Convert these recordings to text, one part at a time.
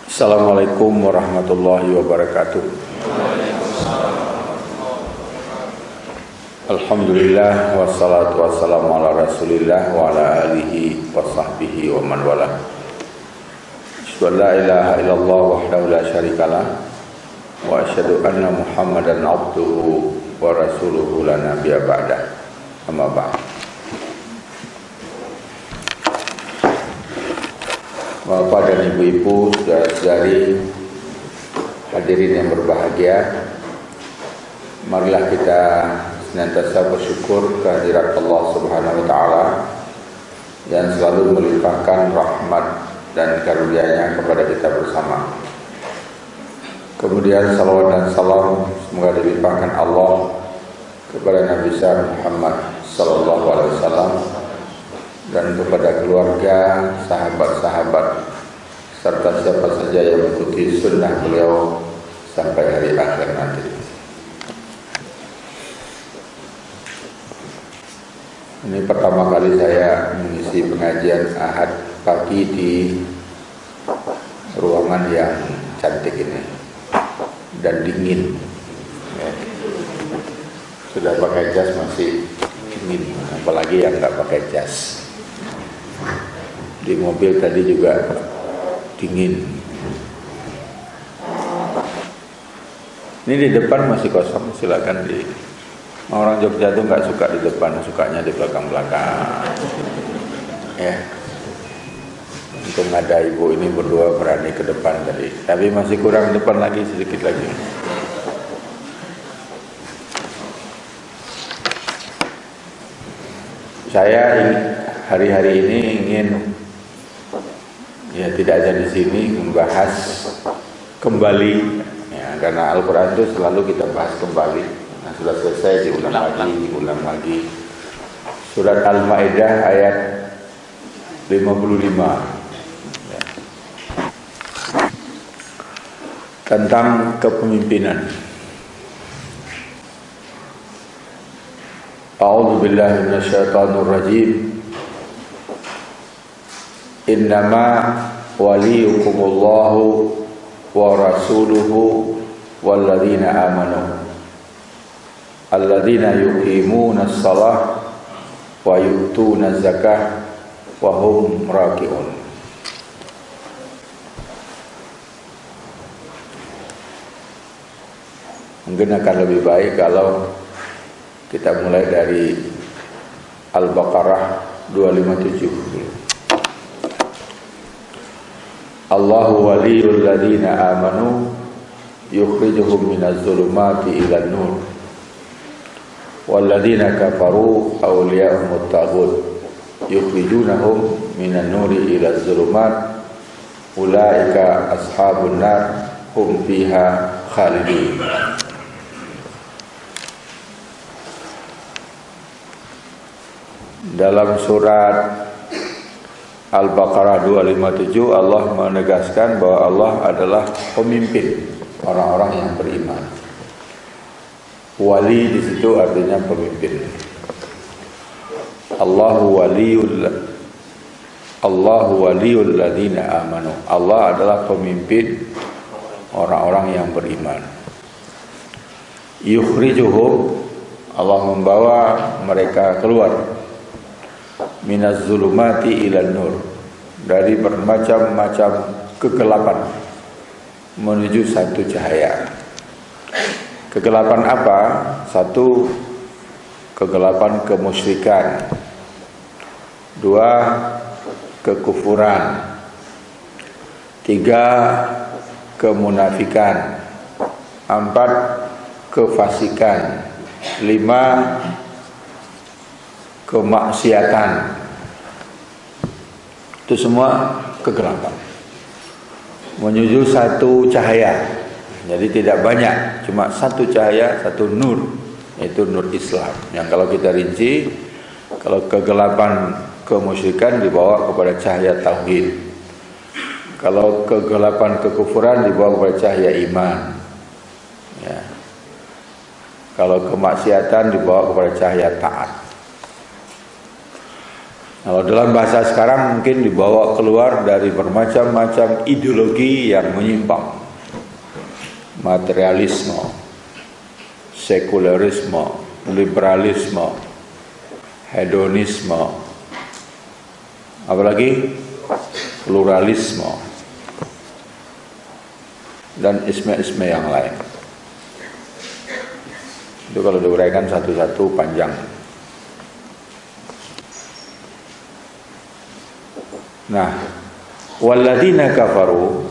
Assalamualaikum warahmatullahi wabarakatuh. Alhamdulillah wassalatu wassalamu ala rasulillah wa ala alihi wa sahbihi wa man wala. Asyhadu an la ilaha illallah wahdahu la syarikalah wa asyhadu anna Muhammadan abduhu wa rasuluhu la nabiyya ba'dah. Amma ba'd. Bapak dan ibu-ibu, saudara-saudari, hadirin yang berbahagia, marilah kita senantiasa bersyukur kehadirat Allah Subhanahu wa taala yang selalu melimpahkan rahmat dan karunia-Nya kepada kita bersama. Kemudian salawat dan salam semoga dilimpahkan Allah kepada Nabi Muhammad sallallahu alaihi wasallam dan kepada keluarga, sahabat-sahabat, serta siapa saja yang mengikuti sunnah beliau sampai hari akhir nanti. Ini pertama kali saya mengisi pengajian Ahad pagi di ruangan yang cantik ini dan dingin. Sudah pakai jas masih dingin, apalagi yang nggak pakai jas. Di mobil tadi juga dingin. Ini di depan masih kosong, silakan di. Orang Jogja itu nggak suka di depan, sukanya di belakang-belakang. Ya. Untung ada ibu ini berdua berani ke depan tadi, tapi masih kurang depan lagi, sedikit lagi. Saya hari-hari ini ingin tidak ada di sini membahas kembali ya, karena Al-Quran itu selalu kita bahas kembali. Nah, sudah selesai diulang lagi. Surat Al-Maidah ayat 55 ya. Tentang kepemimpinan. A'udzu billahi minasyaitonir rajim. Innama waliyukumullahu wa rasuluhu walladzina amanu alladzina yuqimuna shalah wa yu'tuna zakah wa hum raki'un. Mungkin akan lebih baik kalau kita mulai dari Al-Baqarah 257. Allahu waliyul ladzina amanu yukhrijuhum minaz zulumati ilan nur wal ladzina kafaru awliya'uhumut taghut yukhrijunahum minan nuri ilaz zulumat ulaika ashabun nar hum fiha khalidun. Dalam surat Al-Baqarah 257 Allah menegaskan bahwa Allah adalah pemimpin orang-orang yang beriman. Wali di situ artinya pemimpin. Allahu waliyul ladzina amanu. Allah adalah pemimpin orang-orang yang beriman. Yukhrijuhum, Allah membawa mereka keluar minaz zulumati ilan nur, dari bermacam-macam kegelapan menuju satu cahaya. Kegelapan apa? Satu, kegelapan kemusyrikan. Dua, kekufuran. Tiga, kemunafikan. Empat, kefasikan. Lima, kemaksiatan. Itu semua kegelapan menuju satu cahaya. Jadi tidak banyak, cuma satu cahaya, satu nur, yaitu nur Islam. Yang kalau kita rinci, kalau kegelapan kemusyrikan dibawa kepada cahaya tauhid. Kalau kegelapan kekufuran dibawa kepada cahaya iman. Ya. Kalau kemaksiatan dibawa kepada cahaya taat. Kalau dalam bahasa sekarang mungkin dibawa keluar dari bermacam-macam ideologi yang menyimpang. Materialisme, sekularisme, liberalisme, hedonisme, apalagi pluralisme, dan isme-isme yang lain. Itu kalau diuraikan satu-satu panjang. Nah, walladzina kafaru,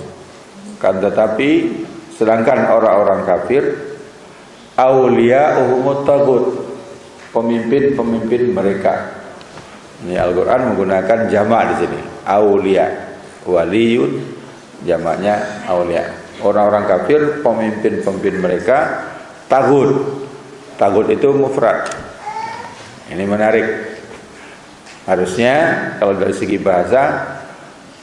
kan tetapi sedangkan orang-orang kafir auliya'uhumut tagut, pemimpin-pemimpin mereka. Ini Al-Qur'an menggunakan jamak di sini. Auliya, waliyun jamaknya auliya. Orang-orang kafir pemimpin-pemimpin mereka tagut. Tagut itu mufrad. Ini menarik. Harusnya kalau dari segi bahasa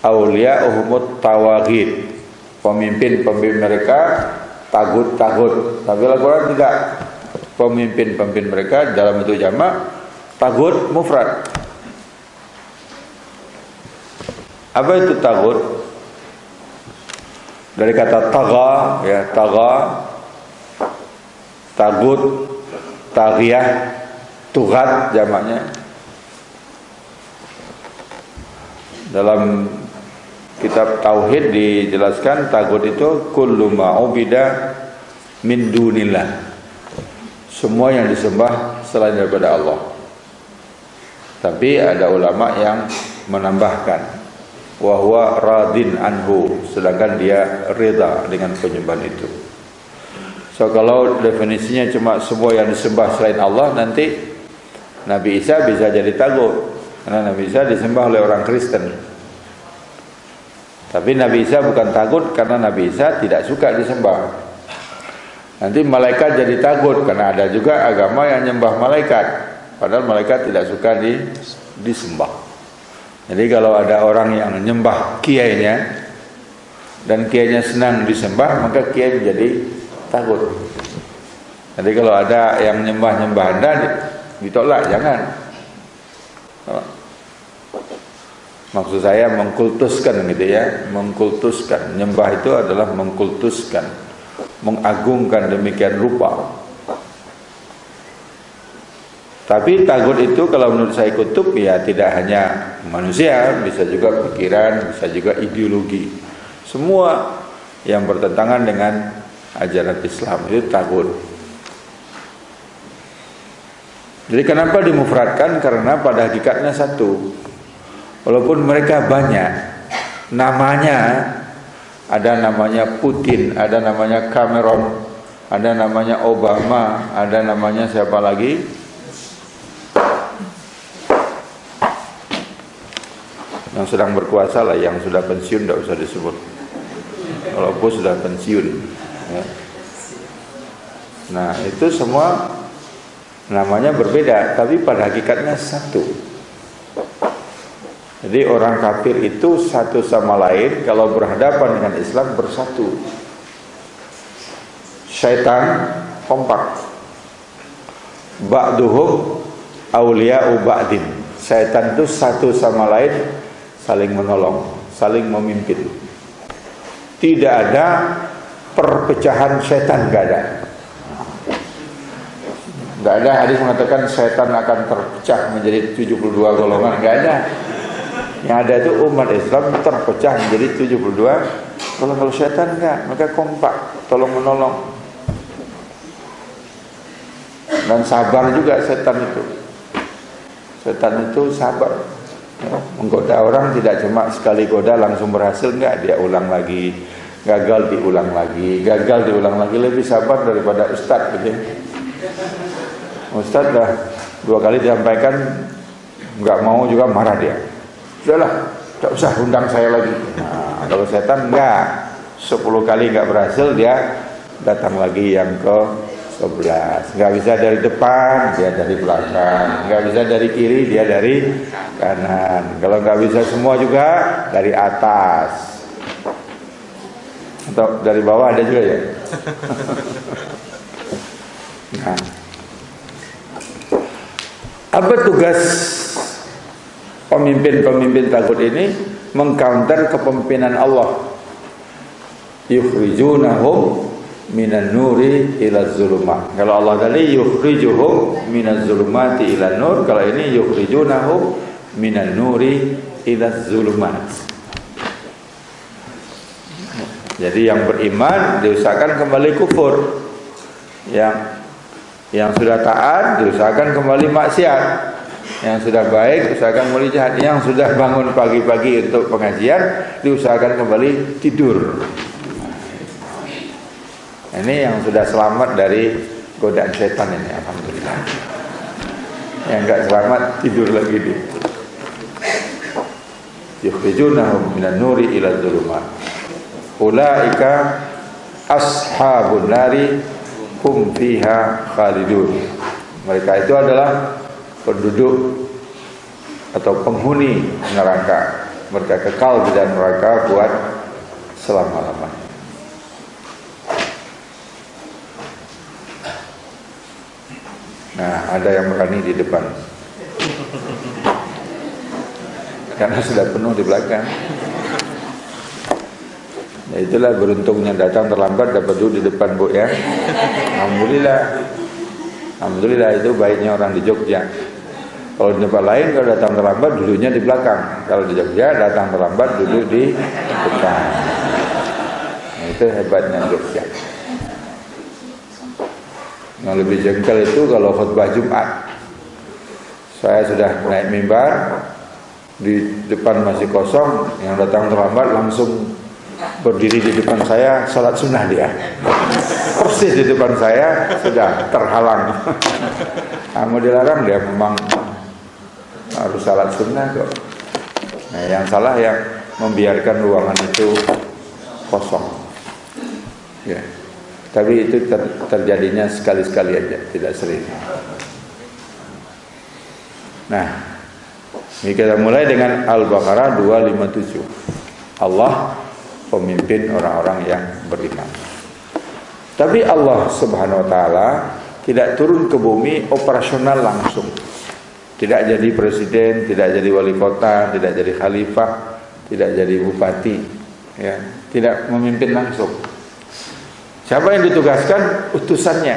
auliya'uhumut tawaghid, pemimpin-pemimpin mereka tagut-tagut. Tapi Al-Qur'an tidak. Pemimpin-pemimpin mereka dalam bentuk jamak, tagut mufrad. Apa itu tagut? Dari kata taga, ya, taga, tagut, taghiyah, tughat jamaknya. Dalam kitab tauhid dijelaskan tagut itu kullu ma ubida min dunillah, semua yang disembah selain daripada Allah. Tapi ada ulama yang menambahkan wa huwa radin anhu, sedangkan dia rida dengan penyembahan itu. So kalau definisinya cuma semua yang disembah selain Allah, nanti Nabi Isa bisa jadi tagut, karena Nabi Isa disembah oleh orang Kristen. Tapi Nabi Isa bukan tagut karena Nabi Isa tidak suka disembah. Nanti malaikat jadi tagut karena ada juga agama yang nyembah malaikat, padahal malaikat tidak suka disembah. Jadi kalau ada orang yang menyembah kiainya dan kiainya senang disembah, maka kiai menjadi takut. Jadi kalau ada yang nyembah-nyembah Anda, ditolak, jangan. Maksud saya mengkultuskan gitu ya, mengkultuskan. Nyembah itu adalah mengkultuskan, mengagungkan demikian rupa. Tapi tagut itu kalau menurut saya kutub ya tidak hanya manusia, bisa juga pikiran, bisa juga ideologi. Semua yang bertentangan dengan ajaran Islam itu tagut. Jadi kenapa dimufradkan? Karena pada hakikatnya satu. Walaupun mereka banyak, namanya ada namanya Putin, ada namanya Cameron, ada namanya Obama, ada namanya siapa lagi? Yang sedang berkuasa lah, yang sudah pensiun tidak usah disebut. Walaupun sudah pensiun ya. Nah itu semua namanya berbeda, tapi pada hakikatnya satu. Jadi orang kafir itu satu sama lain kalau berhadapan dengan Islam bersatu. Syaitan kompak. Ba'duhum awliya'u ba'din. Syaitan itu satu sama lain saling menolong, saling memimpin. Tidak ada perpecahan syaitan, enggak ada. Enggak ada hadis mengatakan syaitan akan terpecah menjadi 72 golongan, enggak ada. Yang ada itu umat Islam terpecah menjadi 72. Kalau syaitan enggak, mereka kompak, tolong menolong. Dan sabar juga setan itu. Setan itu sabar. Menggoda orang tidak cuma sekali goda langsung berhasil, enggak, dia ulang lagi, gagal diulang lagi, gagal diulang lagi. Lebih sabar daripada ustaz gitu. Ustaz dah 2 kali disampaikan enggak mau juga marah dia. Sudahlah, tak usah undang saya lagi. Nah, kalau setan enggak, 10 kali enggak berhasil dia datang lagi yang ke-11. Enggak bisa dari depan, dia dari belakang. Enggak bisa dari kiri, dia dari kanan. Kalau enggak bisa semua juga dari atas. Atau dari bawah ada juga ya. Nah, apa tugas pemimpin-pemimpin tagut ini mengcounter kepemimpinan Allah. Yukhrijunahum minan nuri ila zulumat. Kalau Allah tadi yukhrijuhum minaz zulumati ila nur, kalau ini yukhrijunahum minan nuri ila zulumat. Jadi yang beriman diusahakan kembali kufur, yang sudah taat diusahakan kembali maksiat, yang sudah baik diusahakan kembali jahat, yang sudah bangun pagi-pagi untuk pengajian diusahakan kembali tidur. Ini yang sudah selamat dari godaan setan ini, alhamdulillah. Yang enggak selamat tidur lagi dia. Yukhrijunahum minan nuri ila dhulumat. Ulaika ashabun nari hum fiha khalidun. Mereka itu adalah penduduk atau penghuni neraka. Mereka kekal di dalam neraka buat selama-lamanya. Nah, ada yang berani di depan, karena sudah penuh di belakang. Ya, itulah beruntungnya datang terlambat dapat duduk di depan, Bu, ya. Alhamdulillah. Alhamdulillah, itu baiknya orang di Jogja. Kalau di tempat lain kalau datang terlambat duduknya di belakang. Kalau di Jogja datang terlambat duduk di depan. Nah, itu hebatnya Jogja. Yang lebih jengkel itu kalau khutbah Jumat. Saya sudah naik mimbar, di depan masih kosong, yang datang terlambat langsung berdiri di depan saya, salat sunnah dia. Persis di depan saya, sudah terhalang. Mau dilarang dia memang harus salat sunnah kok. Nah, yang salah yang membiarkan ruangan itu kosong. Ya. Tapi itu terjadinya sekali-sekali aja, tidak sering. Nah, ini kita mulai dengan Al-Baqarah 257. Allah pemimpin orang-orang yang beriman. Tapi Allah Subhanahu wa taala tidak turun ke bumi operasional langsung. Tidak jadi presiden, tidak jadi wali kota, tidak jadi khalifah, tidak jadi bupati, ya, tidak memimpin langsung. Siapa yang ditugaskan? Utusannya,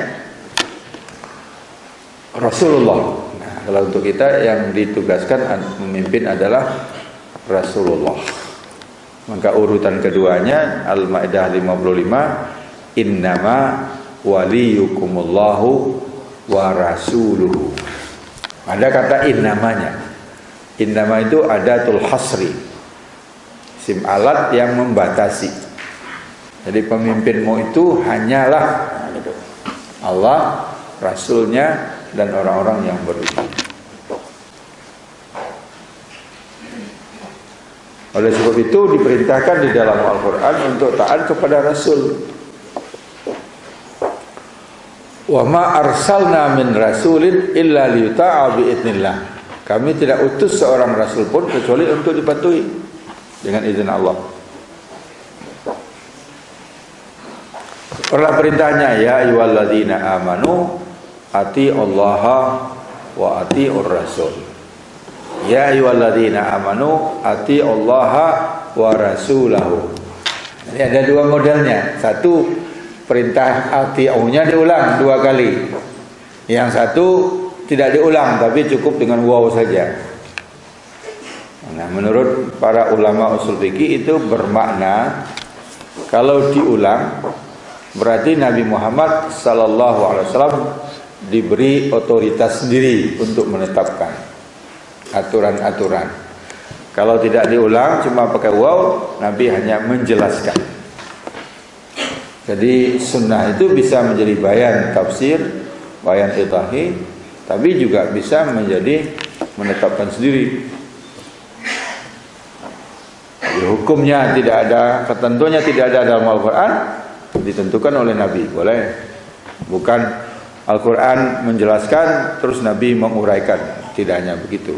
Rasulullah. Nah, kalau untuk kita yang ditugaskan memimpin adalah Rasulullah. Maka urutan keduanya Al-Maidah 55, innama waliyukumullahu wa rasuluhu. Ada kata innamanya. Innama itu adatul hasri, isim alat yang membatasi. Jadi pemimpinmu itu hanyalah Allah, Rasulnya, dan orang-orang yang beriman. Oleh sebab itu diperintahkan di dalam Al-Quran untuk taat kepada Rasul. Wa ma arsalna min rasulin illa liyuta'a bi'idnillah. Kami tidak utus seorang Rasul pun kecuali untuk dipatuhi dengan izin Allah. Itulah perintahnya, ya ayyuhalladzina amanu atiullaha wa atiur rasul. Ya ayyuhalladzina amanu atiullaha wa rasulahu. Ini ada dua modelnya. Satu, perintah atiunya diulang dua kali. Yang satu tidak diulang tapi cukup dengan waw saja. Nah, menurut para ulama usul fikih itu bermakna kalau diulang berarti Nabi Muhammad sallallahu alaihi wasallam diberi otoritas sendiri untuk menetapkan aturan-aturan. Kalau tidak diulang cuma pakai waw, Nabi hanya menjelaskan. Jadi sunnah itu bisa menjadi bayan tafsir, bayan idhahi, tapi juga bisa menjadi menetapkan sendiri. Jadi hukumnya tidak ada, ketentuannya tidak ada dalam Al-Quran, ditentukan oleh Nabi, boleh. Bukan Al-Quran menjelaskan terus Nabi menguraikan, tidak hanya begitu.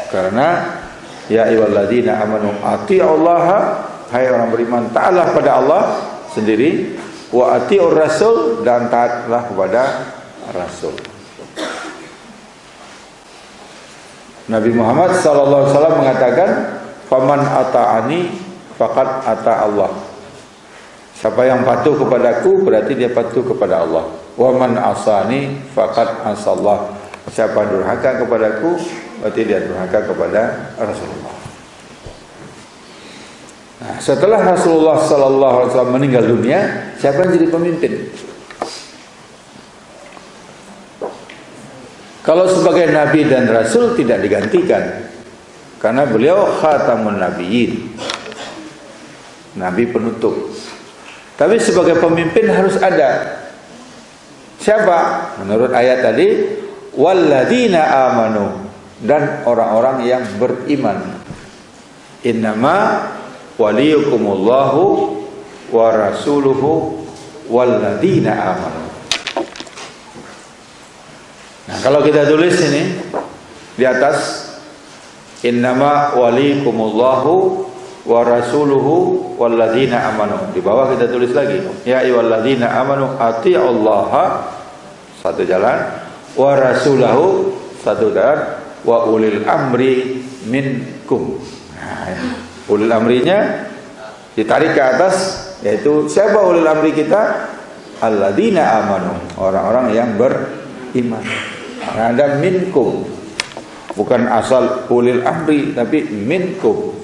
Karena ya ayyuhalladzina amanu atiullaha, hai orang beriman taatlah pada Allah sendiri, wa atiur rasul, dan taatlah kepada Rasul. Nabi Muhammad sallallahu alaihi wasallam mengatakan, "Faman ata'ani faqad ata Allah." Siapa yang patuh kepadaku berarti dia patuh kepada Allah. Wa man asani faqad asallah. Siapa durhaka kepadaku berarti dia durhaka kepada Rasulullah. Nah, setelah Rasulullah sallallahu alaihi wasallam meninggal dunia, siapa yang jadi pemimpin? Kalau sebagai nabi dan rasul tidak digantikan, karena beliau khatamun nabiyyin, nabi penutup. Tapi sebagai pemimpin harus ada. Siapa? Menurut ayat tadi, walladzina amanu, dan orang-orang yang beriman. Innama waliyukumullahu wa rasuluhu walladzina amanu. Nah, kalau kita tulis ini di atas, innama waliyukumullahu wa rasuluhu walladzina amanu. Di bawah kita tulis lagi, ya ayyuhalladzina amanu atiiullaha, satu jalan, wa rasulahu, satu jalan, wa ulil amri minkum. Nah, ulil amrinya ditarik ke atas, yaitu siapa ulil amri kita? Alladzina amanu, orang-orang yang beriman. Nah, ada minkum, bukan asal ulil amri, tapi minkum.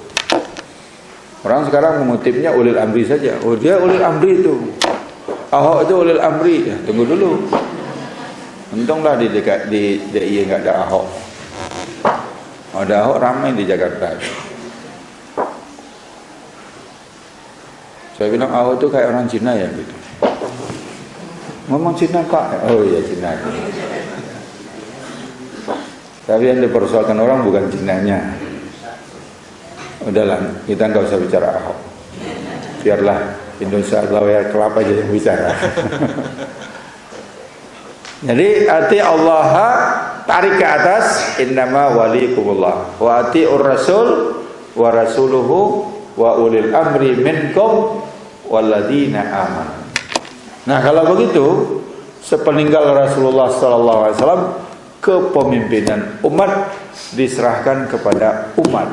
Orang sekarang mengutipnya ulil amri saja. Oh, dia ulil amri itu, Ahok itu ulil amri. Ya, tunggu dulu. Untunglah di DIY nggak ada Ahok. Ada Ahok ramai di Jakarta. Saya bilang Ahok itu kayak orang Cina ya gitu. Ngomong Cina Pak. Oh iya Cina. Tapi yang dipersoalkan orang bukan Cinanya. Udahlah, kita nggak usah bicara Ahok. Biarlah Indonesia Lawyer Club aja yang bicara. Jadi ati Allah, tarik ke atas, innama waliyukumullah wa atiur rasul wa rasuluhu wa ulil amri minkum walladzina amanu. Nah, kalau begitu, sepeninggal Rasulullah sallallahu alaihi wasallam, kepemimpinan umat diserahkan kepada umat.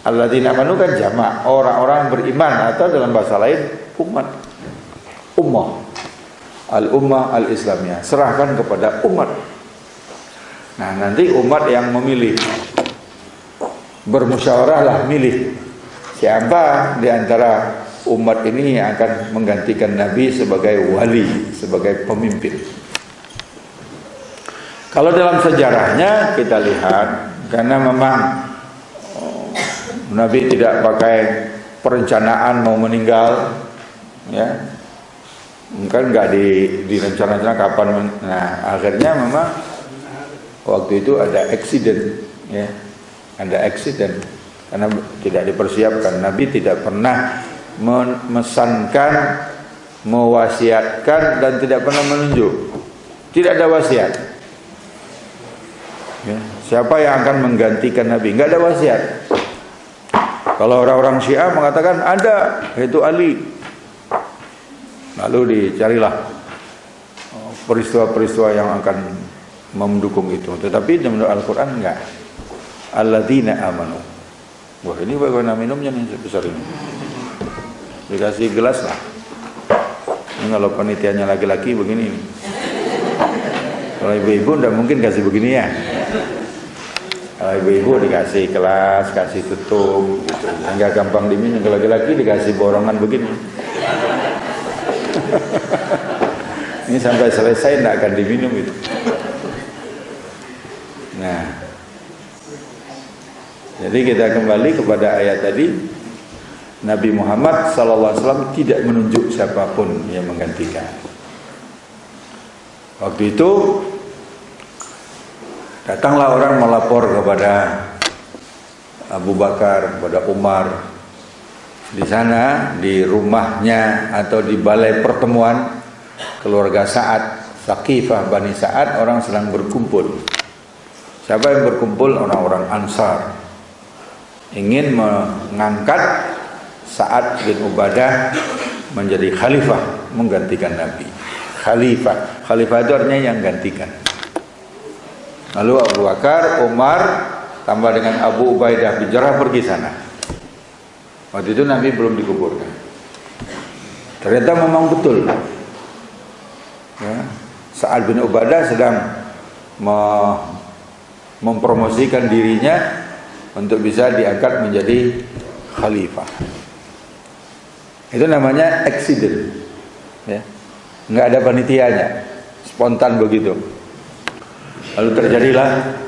Alladzina amanu kan jamak, orang-orang beriman, atau dalam bahasa lain umat. Ummah. Al-ummah al-islamiyah, serahkan kepada umat. Nah, nanti umat yang memilih, bermusyawarahlah milih siapa di antara umat ini yang akan menggantikan Nabi sebagai wali, sebagai pemimpin. Kalau dalam sejarahnya kita lihat, karena memang Nabi tidak pakai perencanaan mau meninggal, ya, kan nggak direncanakan kapan. Nah, akhirnya memang waktu itu ada accident, ya, ada accident karena tidak dipersiapkan. Nabi tidak pernah memesankan, mewasiatkan, dan tidak pernah menunjuk. Tidak ada wasiat. Ya, siapa yang akan menggantikan Nabi? Nggak ada wasiat. Kalau orang-orang Syiah mengatakan ada, yaitu Ali. Lalu dicarilah peristiwa-peristiwa yang akan mendukung itu. Tetapi menurut Al-Quran enggak. Alladzina amanu. Wah, ini bagaimana minumnya nih sebesar ini? Dikasih gelas lah. Ini kalau panitianya laki-laki begini. Kalau ibu-ibu enggak mungkin kasih begini ya. Kalau ibu-ibu dikasih gelas, kasih tutup, gitu. Enggak gampang diminum. Kalau laki-laki dikasih borongan begini. Ini sampai selesai tidak akan diminum itu. Nah, jadi kita kembali kepada ayat tadi. Nabi Muhammad SAW tidak menunjuk siapapun yang menggantikan. Waktu itu datanglah orang melapor kepada Abu Bakar, kepada Umar. Di sana, di rumahnya atau di balai pertemuan keluarga Sa'ad, Saqifah Bani Sa'ad, orang sedang berkumpul. Siapa yang berkumpul? Orang-orang Ansar. Ingin mengangkat Sa'ad bin Ubadah menjadi khalifah, menggantikan Nabi. Khalifah itu artinya yang gantikan. Lalu Abu Bakar, Umar tambah dengan Abu Ubaidah bin Jarrah pergi sana. Waktu itu Nabi belum dikuburkan. Ternyata memang betul. Ya, Sa'ad bin Ubadah sedang mempromosikan dirinya untuk bisa diangkat menjadi khalifah. Itu namanya accident, ya. Nggak ada panitianya, spontan begitu. Lalu terjadilah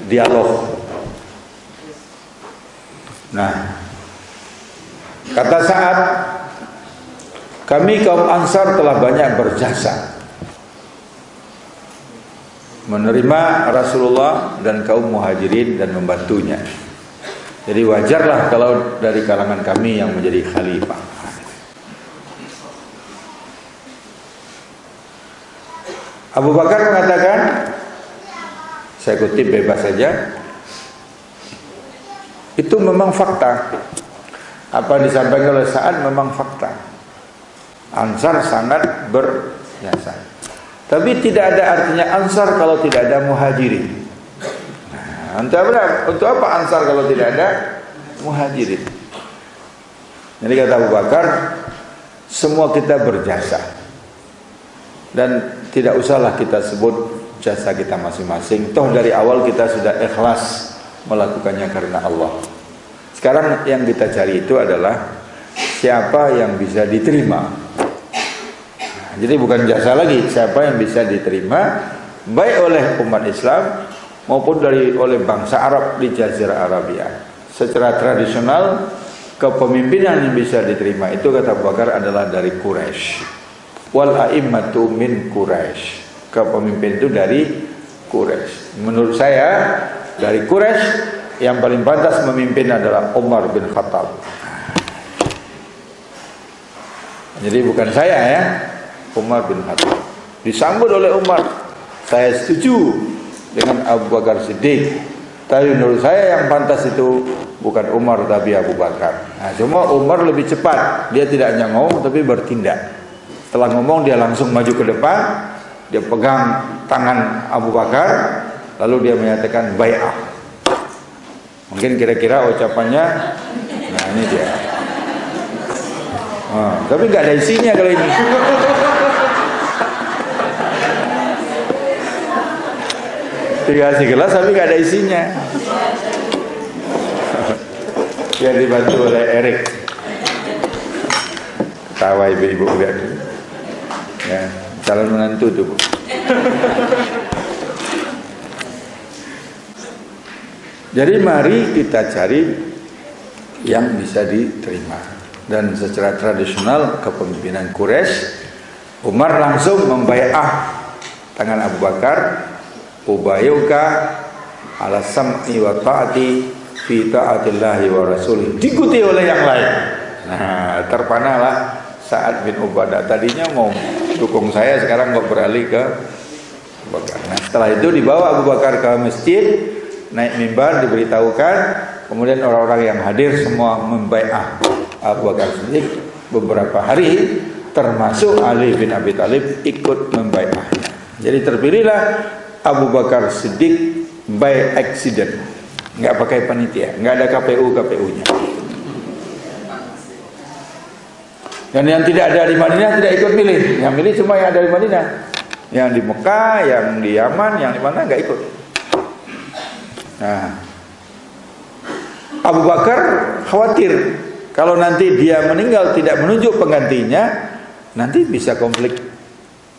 dialog. Nah, kata Sa'ad, kami kaum Ansar telah banyak berjasa menerima Rasulullah dan kaum Muhajirin dan membantunya. Jadi wajarlah kalau dari kalangan kami yang menjadi khalifah. Abu Bakar mengatakan, saya kutip bebas saja, itu memang fakta. Apa yang disampaikan oleh Sa'ad memang fakta. Ansar sangat berjasa. Tapi tidak ada artinya Ansar kalau tidak ada Muhajirin. Nah, untuk apa Ansar kalau tidak ada Muhajirin? Jadi kata Abu Bakar, semua kita berjasa. Dan tidak usahlah kita sebut jasa kita masing-masing. Toh dari awal kita sudah ikhlas melakukannya karena Allah. Sekarang yang kita cari itu adalah siapa yang bisa diterima. Jadi bukan jasa lagi, siapa yang bisa diterima baik oleh umat Islam maupun oleh bangsa Arab di Jazirah Arabia. Secara tradisional kepemimpinan yang bisa diterima itu kata Abu Bakar adalah dari Quraisy. Wal a'immatu min Quraisy. Kepemimpin itu dari Quraisy. Menurut saya dari Quraisy yang paling pantas memimpin adalah Umar bin Khattab. Jadi bukan saya ya, Umar bin Khattab. Disambut oleh Umar, saya setuju dengan Abu Bakar Siddiq. Tapi menurut saya yang pantas itu bukan Umar tapi Abu Bakar. Nah, cuma Umar lebih cepat, dia tidak hanya ngomong tapi bertindak. Setelah ngomong dia langsung maju ke depan, dia pegang tangan Abu Bakar, lalu dia menyatakan bai'ah. Mungkin kira-kira ucapannya, nah ini dia. Tapi nggak ada isinya kalau ini. Dikasih gelas tapi nggak ada isinya. Biar dibantu oleh Erik. Tawa ibu-ibu lihat. Ya, calon menantu tuh, Bu. Jadi mari kita cari yang bisa diterima. Dan secara tradisional kepemimpinan Quraisy, Umar langsung membai'ah tangan Abu Bakar, ubayyuka ala sam'i wa ta'ati fi ta'atillahi wa rasulih. Diikuti oleh yang lain. Nah, terpanalah Sa'ad bin Ubadah. Tadinya mau dukung saya, sekarang kok beralih ke Abu Bakar. Nah, setelah itu dibawa Abu Bakar ke masjid, naik mimbar, diberitahukan, kemudian orang-orang yang hadir semua membai'ah Abu Bakar Siddiq. Beberapa hari termasuk Ali bin Abi Thalib ikut membai'ahnya. Jadi terpilihlah Abu Bakar Siddiq by accident, nggak pakai panitia, nggak ada KPU-nya. Dan yang tidak ada di Madinah tidak ikut milih, yang milih cuma yang ada di Madinah, yang di Mekah, yang di Yaman, yang di mana nggak ikut. Nah, Abu Bakar khawatir kalau nanti dia meninggal tidak menunjuk penggantinya, nanti bisa konflik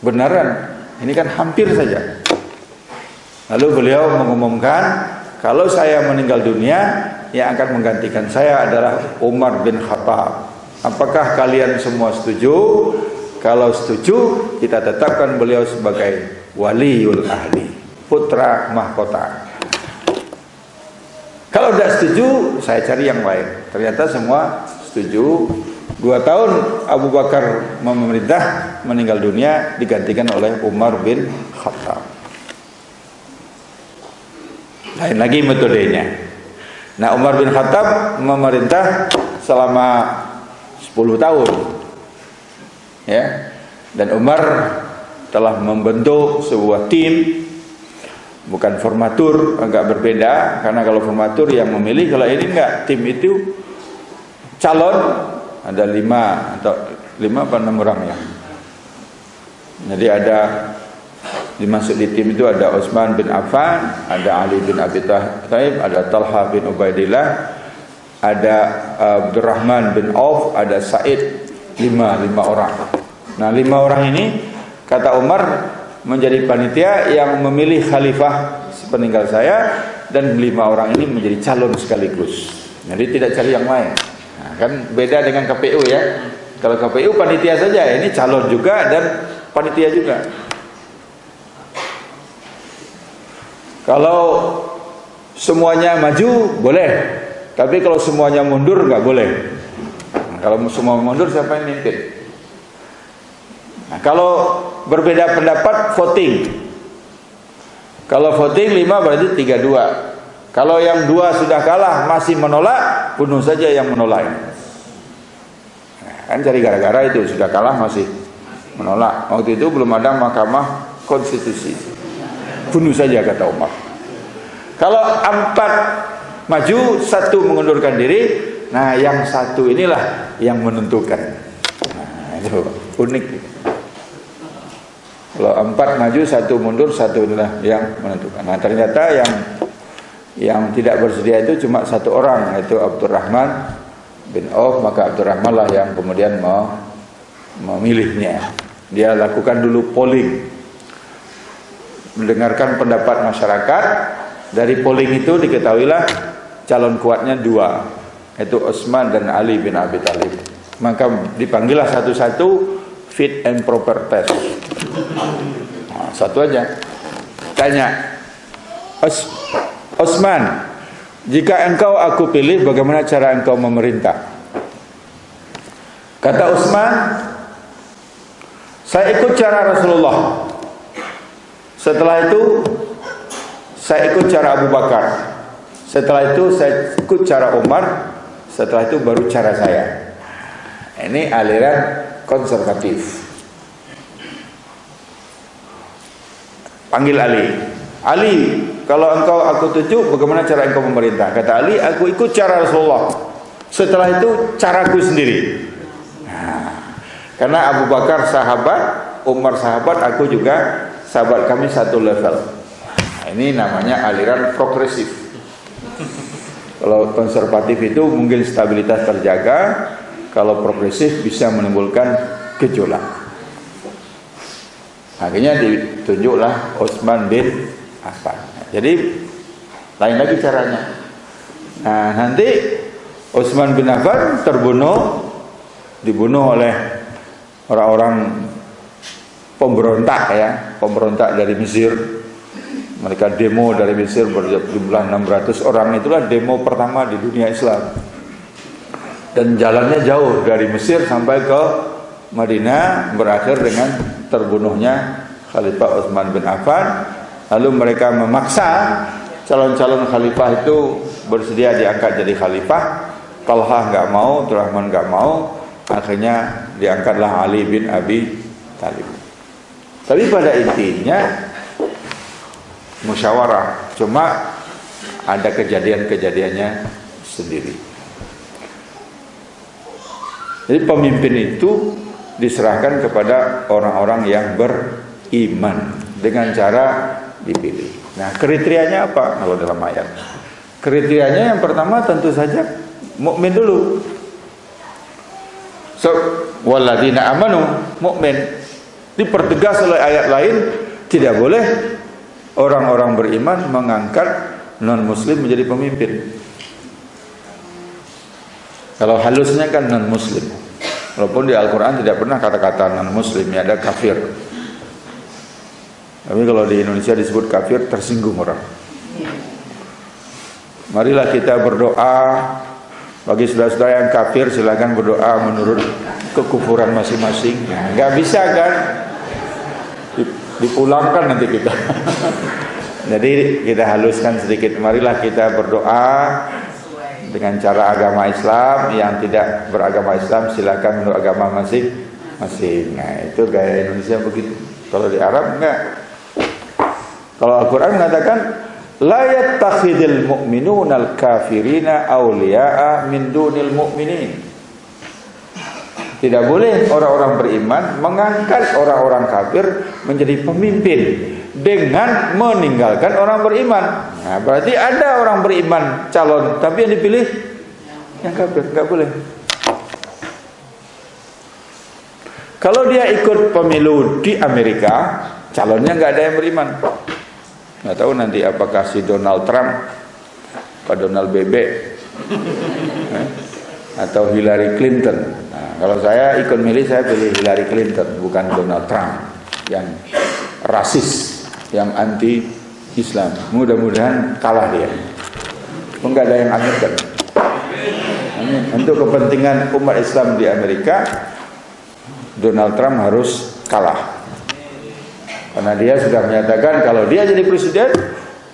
beneran. Ini kan hampir saja. Lalu beliau mengumumkan, kalau saya meninggal dunia, yang akan menggantikan saya adalah Umar bin Khattab. Apakah kalian semua setuju? Kalau setuju, kita tetapkan beliau sebagai waliul ahli, putra mahkota. Kalau tidak setuju, saya cari yang lain. Ternyata semua setuju. 2 tahun Abu Bakar memerintah, meninggal dunia, digantikan oleh Umar bin Khattab. Lain lagi metodenya. Nah, Umar bin Khattab memerintah selama 10 tahun. Ya. Dan Umar telah membentuk sebuah tim, bukan formatur, agak berbeda. Karena kalau formatur yang memilih, kalau ini enggak, tim itu calon ada 5 atau 5 apa 6 orang ya. Jadi ada dimasuk di tim itu ada Utsman bin Affan, ada Ali bin Abi Thalib, ada Talha bin Ubaidillah, ada Abdurrahman bin Auf, ada Sa'id, 5 orang. Nah 5 orang ini kata Umar menjadi panitia yang memilih khalifah sepeninggal saya, dan 5 orang ini menjadi calon sekaligus. Jadi tidak cari yang lain. Nah, kan beda dengan KPU ya. Kalau KPU panitia saja, ini calon juga dan panitia juga. Kalau semuanya maju boleh, tapi kalau semuanya mundur nggak boleh. Nah, kalau semua mundur siapa yang mimpin? Nah, kalau berbeda pendapat voting. Kalau voting 5 berarti 3-2. Kalau yang 2 sudah kalah masih menolak, bunuh saja yang menolak. Nah, kan cari gara-gara itu, sudah kalah masih menolak. Waktu itu belum ada Mahkamah Konstitusi. Bunuh saja kata Umar. Kalau 4 maju, 1 mengundurkan diri, nah yang 1 inilah yang menentukan. Nah, itu unik. Kalau 4 maju, 1 mundur, 1 inilah yang menentukan. Nah ternyata yang tidak bersedia itu cuma 1 orang, yaitu Abdurrahman bin Auf. Maka Abdurrahman lah yang kemudian memilihnya. Dia lakukan dulu polling, mendengarkan pendapat masyarakat. Dari polling itu diketahuilah calon kuatnya 2, yaitu Utsman dan Ali bin Abi Thalib. Maka dipanggillah satu-satu, fit and proper test. Nah, satu aja tanya, Utsman, jika engkau aku pilih, bagaimana cara engkau memerintah? Kata Utsman, saya ikut cara Rasulullah. Setelah itu saya ikut cara Abu Bakar. Setelah itu saya ikut cara Umar. Setelah itu baru cara saya. Ini aliran konservatif. Panggil Ali. Ali, kalau engkau aku tunjuk, bagaimana cara engkau memerintah? Kata Ali, aku ikut cara Rasulullah. Setelah itu caraku sendiri. Nah, karena Abu Bakar sahabat, Umar sahabat, aku juga sahabat, kami satu level. Nah, ini namanya aliran progresif. Kalau konservatif itu mungkin stabilitas terjaga, kalau progresif bisa menimbulkan gejolak. Akhirnya ditunjuklah Utsman bin Affan. Jadi lain lagi caranya. Nah, nanti Utsman bin Affan dibunuh oleh orang-orang pemberontak ya, pemberontak dari Mesir. Mereka demo dari Mesir berjumlah 600 orang. Itulah demo pertama di dunia Islam. Dan jalannya jauh dari Mesir sampai ke Madinah, berakhir dengan terbunuhnya Khalifah Utsman bin Affan. Lalu mereka memaksa calon-calon khalifah itu bersedia diangkat jadi khalifah. Talha nggak mau, Abdurrahman nggak mau. Akhirnya diangkatlah Ali bin Abi Thalib. Tapi pada intinya musyawarah, cuma ada kejadian-kejadiannya sendiri. Jadi pemimpin itu diserahkan kepada orang-orang yang beriman dengan cara dipilih. Nah, kriterianya apa kalau dalam ayat? Kriterianya yang pertama tentu saja mukmin dulu. So, walladzina amanu, mukmin. Dipertegas oleh ayat lain, tidak boleh orang-orang beriman mengangkat non-muslim menjadi pemimpin. Kalau halusnya kan non-muslim. Walaupun di Al-Quran tidak pernah kata-kata non-muslim, ya ada kafir. Tapi kalau di Indonesia disebut kafir, tersinggung orang. Marilah kita berdoa. Bagi saudara-saudara yang kafir, silakan berdoa menurut kekufuran masing-masing. Nah, nggak bisa kan? Dipulangkan nanti kita. Jadi kita haluskan sedikit. Marilah kita berdoa dengan cara agama Islam. Yang tidak beragama Islam silakan menurut agama masing-masing. Nah, itu gaya Indonesia begitu. Kalau di Arab enggak. Kalau Al-Quran mengatakan la yattakhidul mu'minuna al-kafirina awliya'a min dunil mu'minin. Tidak boleh orang-orang beriman mengangkat orang-orang kafir menjadi pemimpin dengan meninggalkan orang beriman. Nah, berarti ada orang beriman calon, tapi yang dipilih yang kafir, nggak boleh. Kalau dia ikut pemilu di Amerika, calonnya nggak ada yang beriman. Nggak tahu nanti apakah si Donald Trump, Pak Donald Bebek, atau Hillary Clinton. Nah, kalau saya ikut milih, saya pilih Hillary Clinton, bukan Donald Trump yang rasis, yang anti Islam. Mudah-mudahan kalah dia. Enggak ada yang amin kan? Untuk kepentingan umat Islam di Amerika, Donald Trump harus kalah. Karena dia sudah menyatakan kalau dia jadi presiden,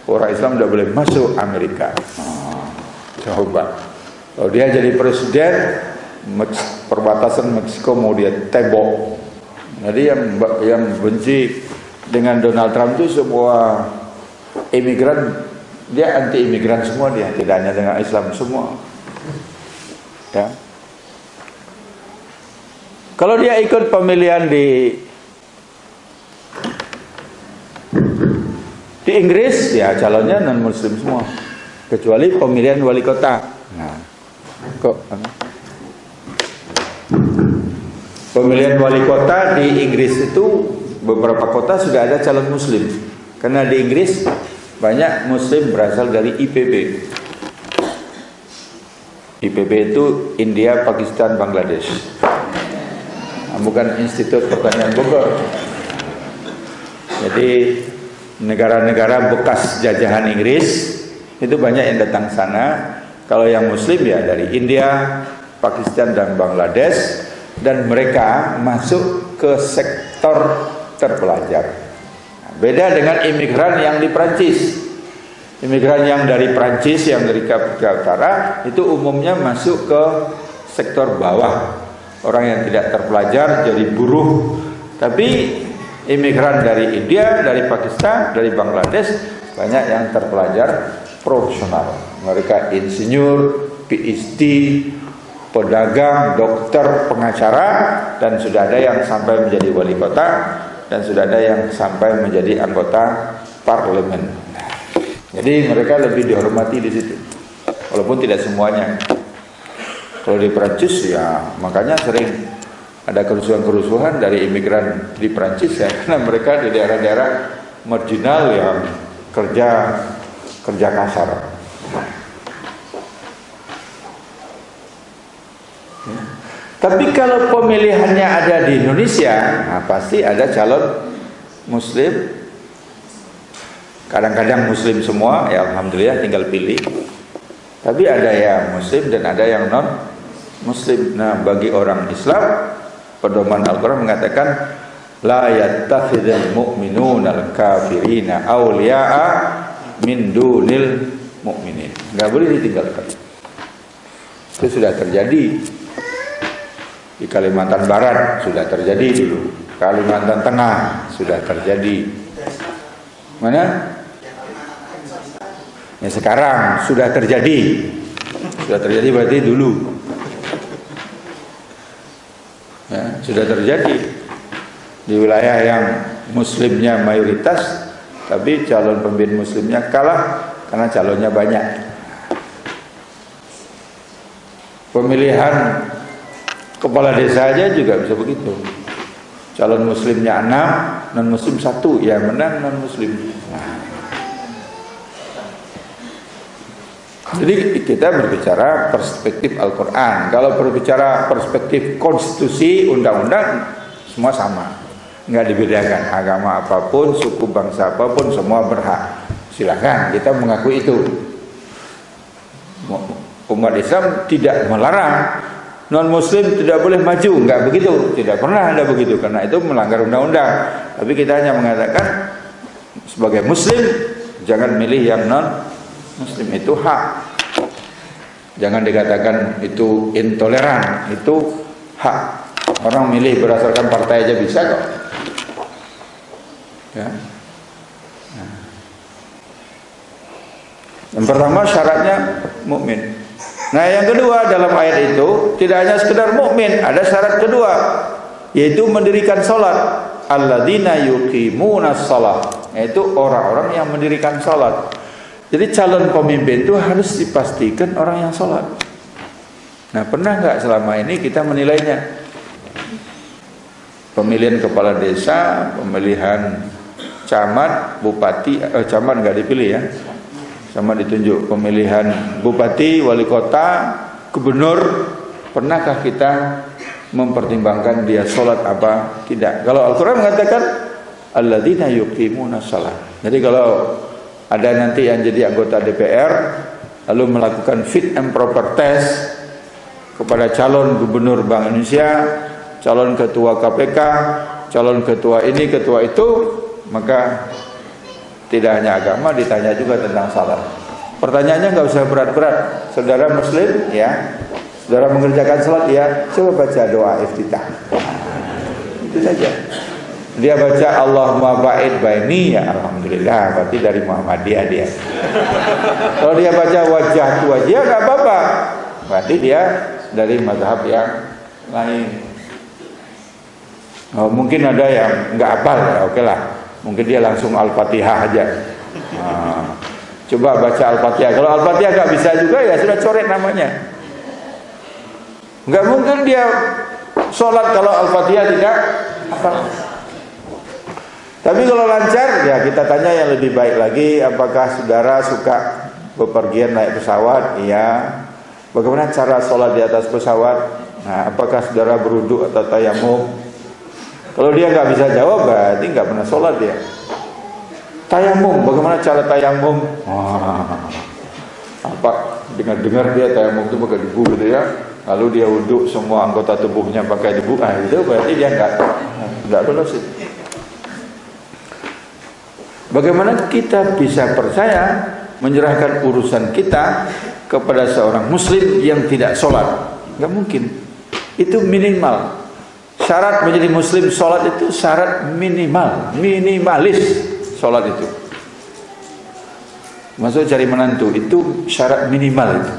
orang Islam tidak boleh masuk Amerika. Coba. Kalau dia jadi presiden, perbatasan Meksiko mau dia tembok. Jadi yang benci dengan Donald Trump itu semua imigran, dia anti imigran semua, dia tidak hanya dengan Islam semua. Ya. Kalau dia ikut pemilihan di Inggris, ya calonnya non Muslim semua, kecuali pemilihan wali kota. Nah, pemilihan wali kota di Inggris itu beberapa kota sudah ada calon Muslim, karena di Inggris banyak Muslim berasal dari IPB. IPB itu India, Pakistan, Bangladesh. Nah, bukan Institut Pertanian Bogor. Jadi negara-negara bekas jajahan Inggris itu banyak yang datang sana. Kalau yang Muslim ya dari India, Pakistan dan Bangladesh, dan mereka masuk ke sektor terpelajar. Nah, beda dengan imigran yang di Prancis. Imigran yang dari Prancis, yang dari Afrika Utara, itu umumnya masuk ke sektor bawah. Orang yang tidak terpelajar jadi buruh. Tapi imigran dari India, dari Pakistan, dari Bangladesh, banyak yang terpelajar profesional. Mereka insinyur, PhD, pedagang, dokter, pengacara, dan sudah ada yang sampai menjadi wali kota, dan sudah ada yang sampai menjadi anggota parlemen. Jadi mereka lebih dihormati di situ, walaupun tidak semuanya. Kalau di Prancis ya, makanya sering ada kerusuhan-kerusuhan dari imigran di Prancis ya, karena mereka di daerah-daerah marginal yang kerja kasar. Tapi kalau pemilihannya ada di Indonesia, nah pasti ada calon Muslim. Kadang-kadang Muslim semua, ya alhamdulillah tinggal pilih. Tapi ada yang Muslim dan ada yang non Muslim. Nah, bagi orang Islam, pedoman Al-Quran mengatakan la yattakhidul mu'minuna al-kafirina awliya'a min dunil mu'minin. Enggak boleh ditinggalkan. Itu sudah terjadi di Kalimantan Barat, sudah terjadi dulu. Kalimantan Tengah sudah terjadi. Mana? Ya sekarang sudah terjadi. Sudah terjadi berarti dulu. Ya, sudah terjadi di wilayah yang Muslimnya mayoritas, tapi calon pemimpin Muslimnya kalah karena calonnya banyak. Pemilihan kepala desa aja juga bisa begitu. Calon Muslimnya 6, non Muslim 1, ya menang non Muslim. Nah. Jadi kita berbicara perspektif Al-Quran. Kalau berbicara perspektif konstitusi, undang-undang, semua sama, nggak dibedakan. Agama apapun, suku bangsa apapun, semua berhak. Silakan kita mengakui itu. Umat Islam tidak melarang non Muslim tidak boleh maju, nggak begitu, tidak pernah ada begitu, karena itu melanggar undang-undang. Tapi kita hanya mengatakan sebagai Muslim jangan milih yang non Muslim, itu hak. Jangan dikatakan itu intoleran, itu hak. Orang milih berdasarkan partai aja bisa kok. Ya. Nah. Yang pertama syaratnya mukmin. Nah, yang kedua dalam ayat itu tidak hanya sekedar mukmin, ada syarat kedua, yaitu mendirikan salat. Alladzina yuqimunas shalah, yaitu orang-orang yang mendirikan salat. Jadi calon pemimpin itu harus dipastikan orang yang salat. Nah, pernah nggak selama ini kita menilainya? Pemilihan kepala desa, pemilihan camat, bupati, camat nggak dipilih ya, camat ditunjuk. Pemilihan bupati, wali kota, gubernur, pernahkah kita mempertimbangkan dia sholat apa tidak? Kalau Al-Quran mengatakan alladzina yuqimunas shalah. Jadi kalau ada nanti yang jadi anggota DPR lalu melakukan fit and proper test kepada calon gubernur Bank Indonesia, calon ketua KPK, calon ketua ini, ketua itu, maka tidak hanya agama, ditanya juga tentang salat. Pertanyaannya nggak usah berat-berat. Saudara Muslim, ya, saudara mengerjakan salat, ya, coba baca doa iftitah. Itu saja. Dia baca Allahumma ba'id baini, ya alhamdulillah, berarti dari Muhammadiyah dia. Kalau dia baca wajah tu wajah, nggak apa-apa, berarti dia dari mazhab yang lain. Oh, mungkin ada yang nggak hafal, ya, oke lah. Mungkin dia langsung Al-Fatihah aja. Nah, coba baca Al-Fatihah. Kalau Al-Fatihah nggak bisa juga, ya sudah coret namanya. Nggak mungkin dia sholat kalau Al-Fatihah tidak hafal. Tapi kalau lancar, ya kita tanya yang lebih baik lagi. Apakah saudara suka bepergian naik pesawat? Iya. Bagaimana cara sholat di atas pesawat? Nah, apakah saudara berwudu atau tayamum? Kalau dia nggak bisa jawab, berarti nggak pernah sholat dia. Tayamum, bagaimana cara tayamum? Apa? Dengar-dengar dia tayamum itu pakai debu gitu ya. Lalu dia wudu, semua anggota tubuhnya pakai debu. Itu berarti dia nggak lulus. Bagaimana kita bisa percaya menyerahkan urusan kita kepada seorang muslim yang tidak sholat? Nggak mungkin. Itu minimal. Syarat menjadi muslim sholat itu syarat minimalis sholat itu. Maksud cari menantu itu syarat minimal itu.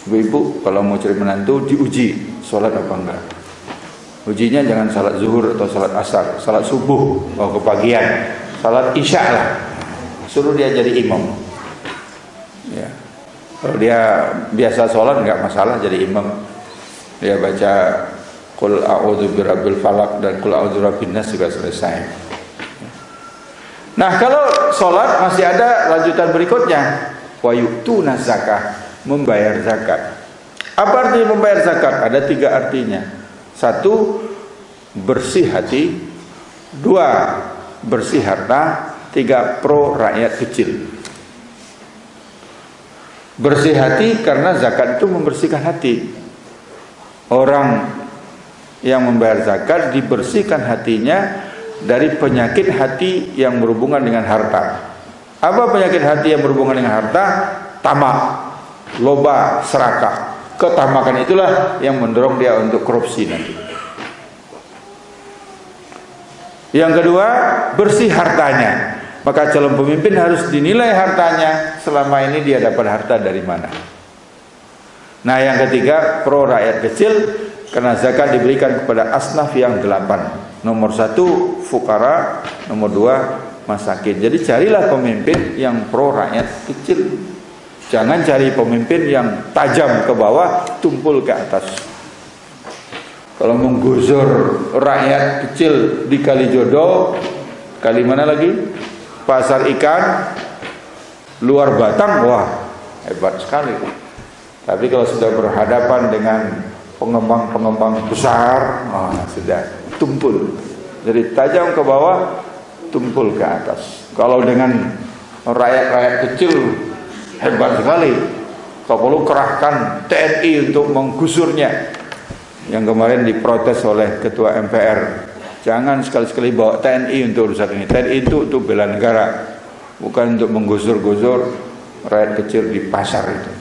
Ibu-ibu kalau mau cari menantu diuji sholat apa enggak. Ujinya jangan salat zuhur atau salat asar, salat subuh, kepagian, salat isya lah. Suruh dia jadi imam. Ya. Kalau dia biasa sholat nggak masalah jadi imam. Dia baca Qul a'udzu birabbil falaq dan Qul a'udzu birabbin nas juga selesai. Nah, kalau sholat masih ada lanjutan berikutnya, wa yu'tuna zakah, membayar zakat. Apa artinya membayar zakat? Ada 3 artinya. 1, bersih hati. 2, bersih harta. 3, pro rakyat kecil. Bersih hati karena zakat itu membersihkan hati. Orang yang membayar zakat dibersihkan hatinya dari penyakit hati yang berhubungan dengan harta. Apa penyakit hati yang berhubungan dengan harta? Tamak, loba, serakah. Ketamakan itulah yang mendorong dia untuk korupsi nanti. Yang kedua, bersih hartanya. Maka calon pemimpin harus dinilai hartanya, selama ini dia dapat harta dari mana. Nah, yang ketiga, pro rakyat kecil, karena zakat diberikan kepada asnaf yang 8. Nomor 1 fukara, nomor 2 masakin. Jadi carilah pemimpin yang pro rakyat kecil. Jangan cari pemimpin yang tajam ke bawah, tumpul ke atas. Kalau menggusur rakyat kecil di Kalijodo, kali mana lagi? Pasar ikan, luar Batang, wah hebat sekali. Tapi kalau sudah berhadapan dengan pengembang-pengembang besar, sudah tumpul. Jadi tajam ke bawah, tumpul ke atas. Kalau dengan rakyat-rakyat kecil, hebat sekali. Kau perlu kerahkan TNI untuk menggusurnya. Yang kemarin diprotes oleh Ketua MPR. Jangan sekali-sekali bawa TNI untuk urusan ini. TNI itu untuk bela negara, bukan untuk menggusur-gusur rakyat kecil di pasar itu.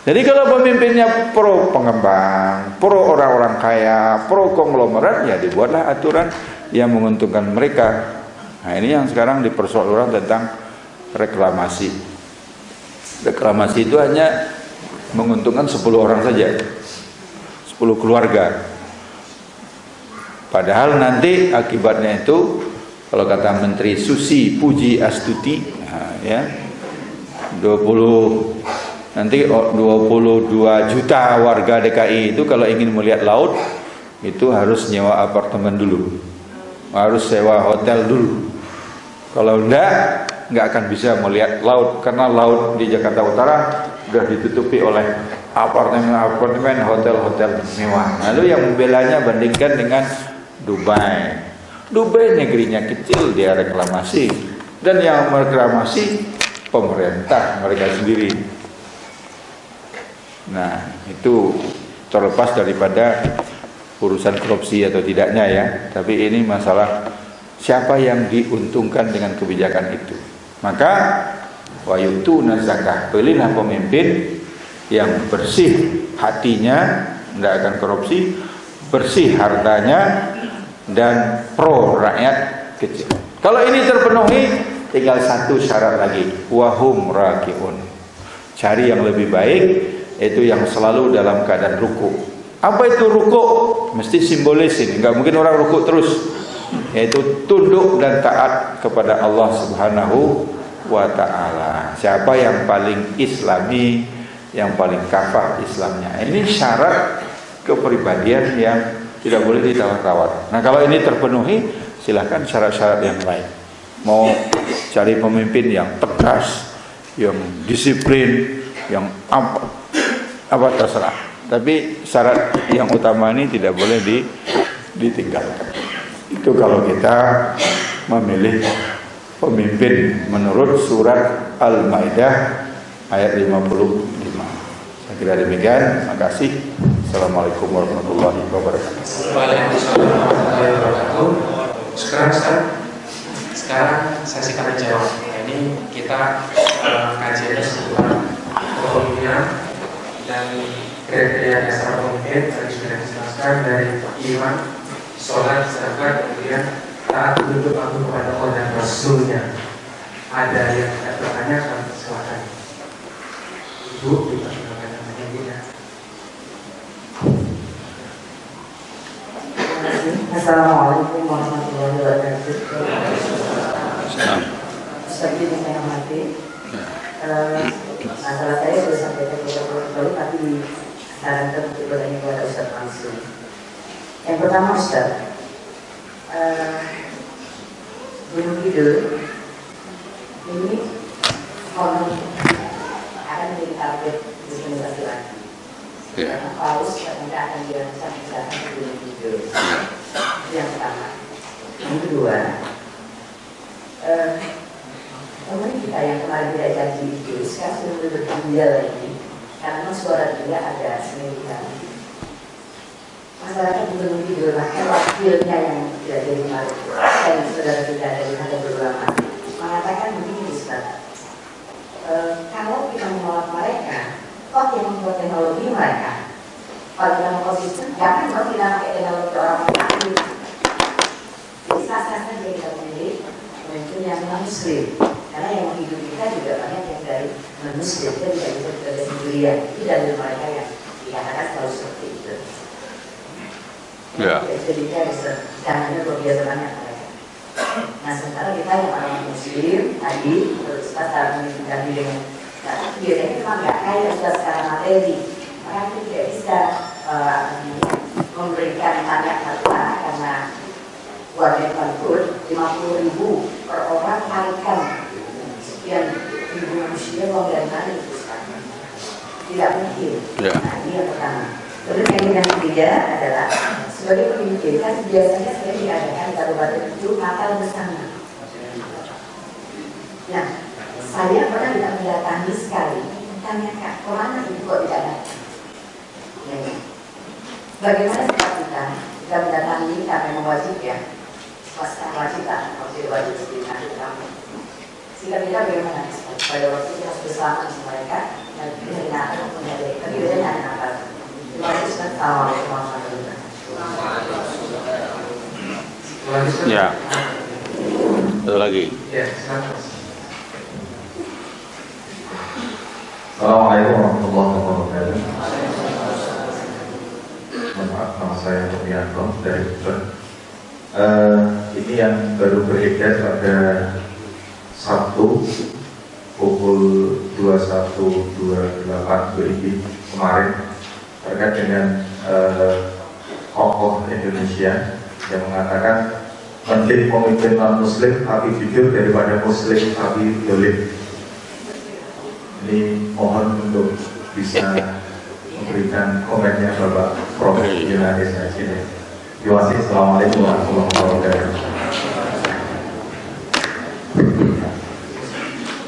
Jadi kalau pemimpinnya pro pengembang, pro orang-orang kaya, pro konglomerat, ya dibuatlah aturan yang menguntungkan mereka. Nah, ini yang sekarang dipersoalkan tentang reklamasi. Reklamasi itu hanya menguntungkan 10 orang saja, 10 keluarga. Padahal nanti akibatnya itu, kalau kata Menteri Susi Puji Astuti, ya, 22 juta warga DKI itu kalau ingin melihat laut itu harus nyewa apartemen dulu, harus sewa hotel dulu. Kalau enggak akan bisa melihat laut, karena laut di Jakarta Utara sudah ditutupi oleh apartemen-apartemen, hotel-hotel mewah. Lalu yang membelanya bandingkan dengan Dubai. Dubai negerinya kecil, dia reklamasi, dan yang mereklamasi pemerintah mereka sendiri. Nah, itu terlepas daripada urusan korupsi atau tidaknya ya, tapi ini masalah siapa yang diuntungkan dengan kebijakan itu. Maka wayutuna zakah, pilihlah pemimpin yang bersih hatinya, tidak akan korupsi, bersih hartanya, dan pro rakyat kecil. Kalau ini terpenuhi, tinggal satu syarat lagi, wahum rakiun. Cari yang lebih baik, itu yang selalu dalam keadaan ruku. Apa itu ruku? Mesti simbolis ini, nggak mungkin orang ruku terus. Yaitu tunduk dan taat kepada Allah Subhanahu wa ta'ala. Siapa yang paling islami, yang paling kafah Islamnya. Ini syarat kepribadian yang tidak boleh ditawar-tawar. Nah, kalau ini terpenuhi, silahkan syarat-syarat yang lain. Mau cari pemimpin yang tegas, yang disiplin, yang apa terserah. Tapi syarat yang utama ini tidak boleh ditinggalkan. Itu kalau kita memilih pemimpin menurut surat Al-Maidah ayat 55. Saya kira demikian. Terima kasih. Assalamualaikum warahmatullahi wabarakatuh. Waalaikumsalam warahmatullahi wabarakatuh. Sekarang sesi tanya jawab. Ini kita kajiannya seputar kepemimpinan dan kriteria dasar pemimpin tadi sudah dijelaskan dari iman, sholat, zakat, kemudian taat tunduk patuh kepada Allah dan Rasulnya. Ada yang tidak bertanya, silakan. Ibu, dipersilakan namanya Ibu. Assalamualaikum warahmatullahi wabarakatuh. Seperti yang saya hormati, masalah saya sudah sampaikan beberapa kali, tapi sarankan untuk bertanya kepada Ustaz langsung. Yang pertama Ustaz, Gunung Kidul ini konon akan menjadi target dispensasi lagi. Karena paus ternyata akan dirancang misalkan ke Gunung Kidul. Itu yang pertama. Yang kedua, teman kita yang kemarin tidak janji itu sekarang sudah bertanggal lagi, karena suara dia ada semirikan. Masyarakat Gunung Kidul bahkan wakilnya yang tidak jadi kemarin, dan saudara kita dari Nahdlatul Ulama mengatakan begini Ustaz, kalau kita menolak mereka, kok yang membuat teknologi mereka, kalau kita mau konsisten, jangan kalau kita pakai teknologi orang lain. Jadi sah-sah saja kita memilih pemimpin yang non-muslim, karena yang hidup kita juga banyak yang dari non-muslim, kita tidak bisa bekerja sendirian. Itu dari mereka yang dikatakan selalu seperti itu. Ya. Jadi kita bisa caranya luar biasa banyak mereka. Nah, sementara kita yang orang muslim tadi terus cara memimpin diri dengan biasanya memang nggak kaya sudah secara materi, maka kita tidak bisa memberikan banyak harta karena warga Bangkut 50.000 per orang tarikan sekian ribu manusia uang dari mana itu sekarang tidak mungkin. Nah, ini yang pertama. Terus yang ketiga adalah sebagai pemimpin kan biasanya sering diadakan di kabupaten itu Natal bersama. Nah, saya pernah tidak mendatangi sekali, tanyakan kemana itu kok tidak ada. Ya. Bagaimana sikap kita mendatangi karena memang wajib ya, pasca kewajiban, kalau tidak wajib seperti kamu. Sikap kita bagaimana? Pada waktu kita harus bersama dengan mereka, dan kita dengarkan untuk menjadi, tapi bedanya ada apa? Terima kasih. Assalamualaikum warahmatullahi wabarakatuh. Ya. Satu lagi. Ya, silakan. Assalamualaikum warahmatullahi wabarakatuh. Maaf, nama saya Tomianto dari Bogor. Ini yang baru beredar pada Sabtu pukul 21.28 WIB kemarin terkait dengan tokoh Indonesia yang mengatakan mending pemimpin non muslim tapi jujur daripada muslim tapi dolim. Ini mohon untuk bisa memberikan komennya Bapak Prof. Yunanis Haji. Terima kasih. Assalamualaikum warahmatullahi wabarakatuh.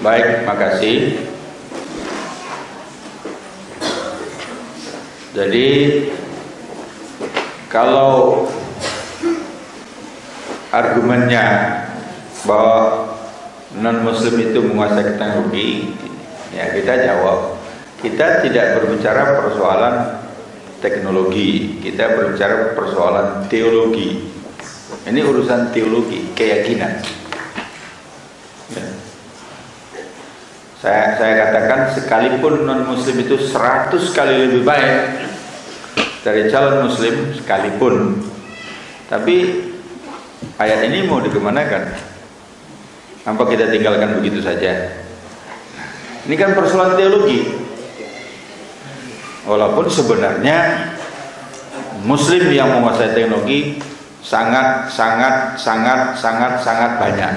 Baik, makasih. Jadi kalau argumennya bahwa non muslim itu menguasai teknologi, ya kita jawab, kita tidak berbicara persoalan teknologi, kita berbicara persoalan teologi. Ini urusan teologi, keyakinan. Ya. Saya katakan sekalipun non muslim itu 100 kali lebih baik dari calon muslim sekalipun, tapi ayat ini mau dikemanakan? Apa kita tinggalkan begitu saja? Ini kan persoalan teologi. Walaupun sebenarnya muslim yang menguasai teknologi sangat banyak.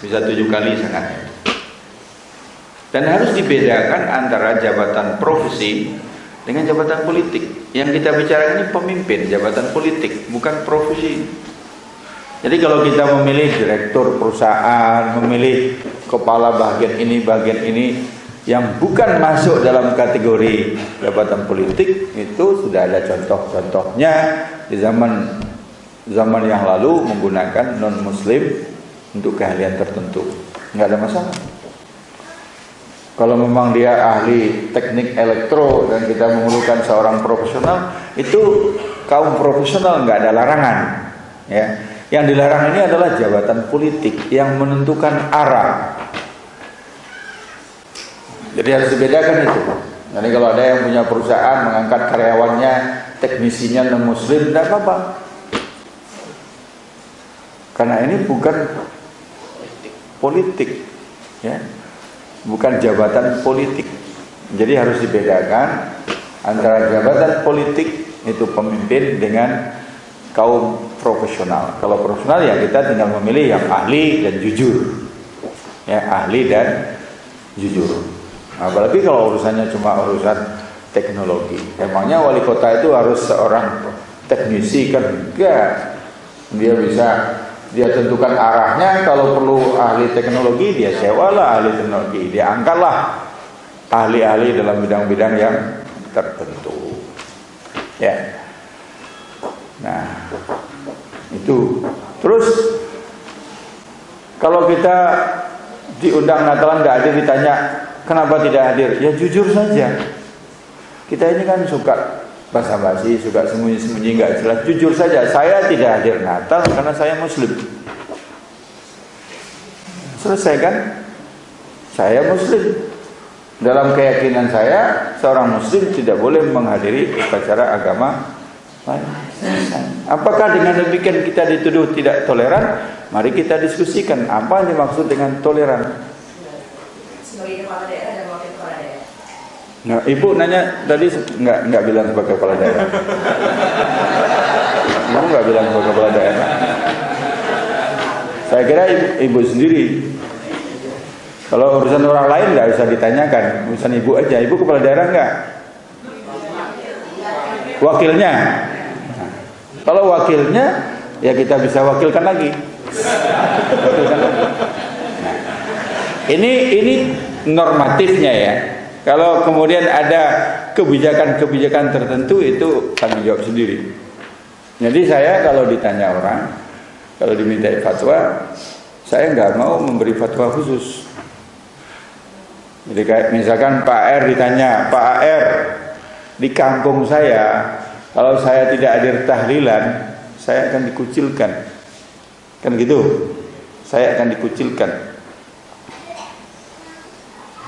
Bisa 7 kali sangat. Dan harus dibedakan antara jabatan profesi dengan jabatan politik. Yang kita bicara ini pemimpin, jabatan politik, bukan profesi. Jadi kalau kita memilih direktur perusahaan, memilih kepala bagian ini yang bukan masuk dalam kategori jabatan politik, itu sudah ada contoh-contohnya di zaman yang lalu menggunakan non muslim untuk keahlian tertentu. Nggak ada masalah. Kalau memang dia ahli teknik elektro dan kita memerlukan seorang profesional, itu kaum profesional nggak ada larangan. Ya, yang dilarang ini adalah jabatan politik yang menentukan arah. Jadi harus dibedakan itu. Jadi kalau ada yang punya perusahaan mengangkat karyawannya, teknisinya non muslim, tidak apa-apa. Karena ini bukan politik, ya. Bukan jabatan politik. Jadi harus dibedakan antara jabatan politik itu pemimpin dengan kaum profesional. Kalau profesional ya kita tinggal memilih yang ahli dan jujur. Ya, ahli dan jujur. Apalagi kalau urusannya cuma urusan teknologi. Emangnya wali kota itu harus seorang teknisi kan? Enggak. Dia tentukan arahnya. Kalau perlu ahli teknologi, dia sewalah ahli teknologi, dia angkatlah ahli-ahli dalam bidang-bidang yang tertentu. Ya. Nah, itu. Terus kalau kita diundang Natalan nggak hadir, ditanya kenapa tidak hadir, ya jujur saja. Kita ini kan suka basa-basi, suka sembunyi-sembunyi, nggak jelas. Jujur saja, saya tidak hadir Natal karena saya muslim. Selesai kan? Saya muslim. Dalam keyakinan saya, seorang muslim tidak boleh menghadiri upacara agama lain. Apakah dengan demikian kita dituduh tidak toleran? Mari kita diskusikan apa yang dimaksud dengan toleran. Sebagai kepala daerah dan wakil kepala daerah. Nah, Ibu nanya tadi nggak bilang sebagai kepala daerah. Ibu nggak bilang sebagai kepala daerah. Saya kira ibu sendiri. Kalau urusan orang lain nggak usah ditanyakan, urusan ibu aja. Ibu kepala daerah nggak? Wakilnya. Nah, kalau wakilnya, ya kita bisa wakilkan lagi. Nah, ini normatifnya ya. Kalau kemudian ada kebijakan-kebijakan tertentu, itu tanggung jawab sendiri. Jadi saya kalau ditanya orang, kalau diminta fatwa, saya nggak mau memberi fatwa khusus. Jadi kayak misalkan Pak R ditanya, Pak R, di kampung saya, kalau saya tidak hadir tahlilan, saya akan dikucilkan. Kan gitu, saya akan dikucilkan.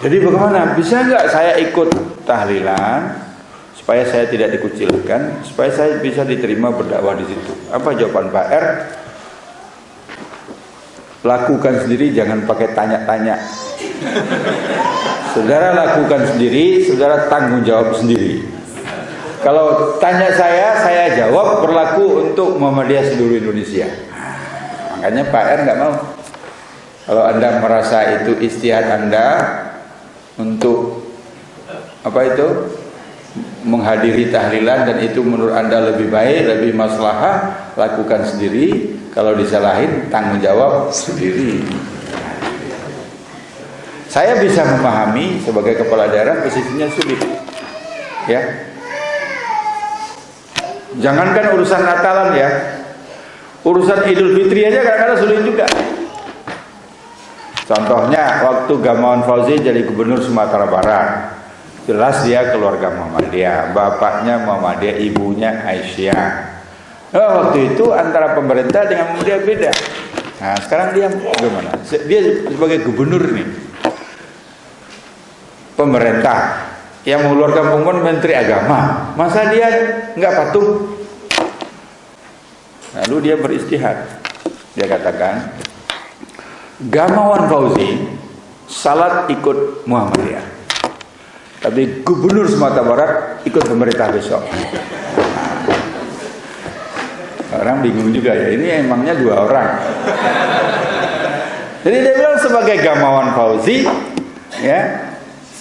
Jadi bagaimana? Bisa nggak saya ikut tahlilan supaya saya tidak dikucilkan, supaya saya bisa diterima berdakwah di situ? Apa jawaban Pak R? Lakukan sendiri, jangan pakai tanya-tanya. Saudara lakukan sendiri, saudara tanggung jawab sendiri. Kalau tanya saya jawab, berlaku untuk Muhammadiyah seluruh Indonesia. Makanya Pak R nggak mau. Kalau Anda merasa itu ijtihad Anda untuk menghadiri tahlilan dan itu menurut Anda lebih baik, lebih maslahah, lakukan sendiri. Kalau disalahin, tanggung jawab sendiri. Saya bisa memahami sebagai kepala daerah posisinya sulit, ya. Jangankan urusan Natalan ya, urusan Idul Fitri aja kadang-kadang sulit juga. Contohnya waktu Gamawan Fauzi jadi gubernur Sumatera Barat, jelas dia keluarga Muhammadiyah, bapaknya Muhammadiyah, ibunya Aisyah. Waktu itu antara pemerintah dengan Muhammadiyah beda. Nah sekarang dia bagaimana? Dia sebagai gubernur nih, pemerintah yang mengeluarkan pengumuman Menteri Agama, masa dia nggak patuh? Lalu dia beristihad, dia katakan Gamawan Fauzi salat ikut Muhammadiyah, tapi gubernur Sumatera Barat ikut pemerintah besok. Orang bingung juga ya, ini emangnya dua orang. Jadi dia bilang sebagai Gamawan Fauzi, ya.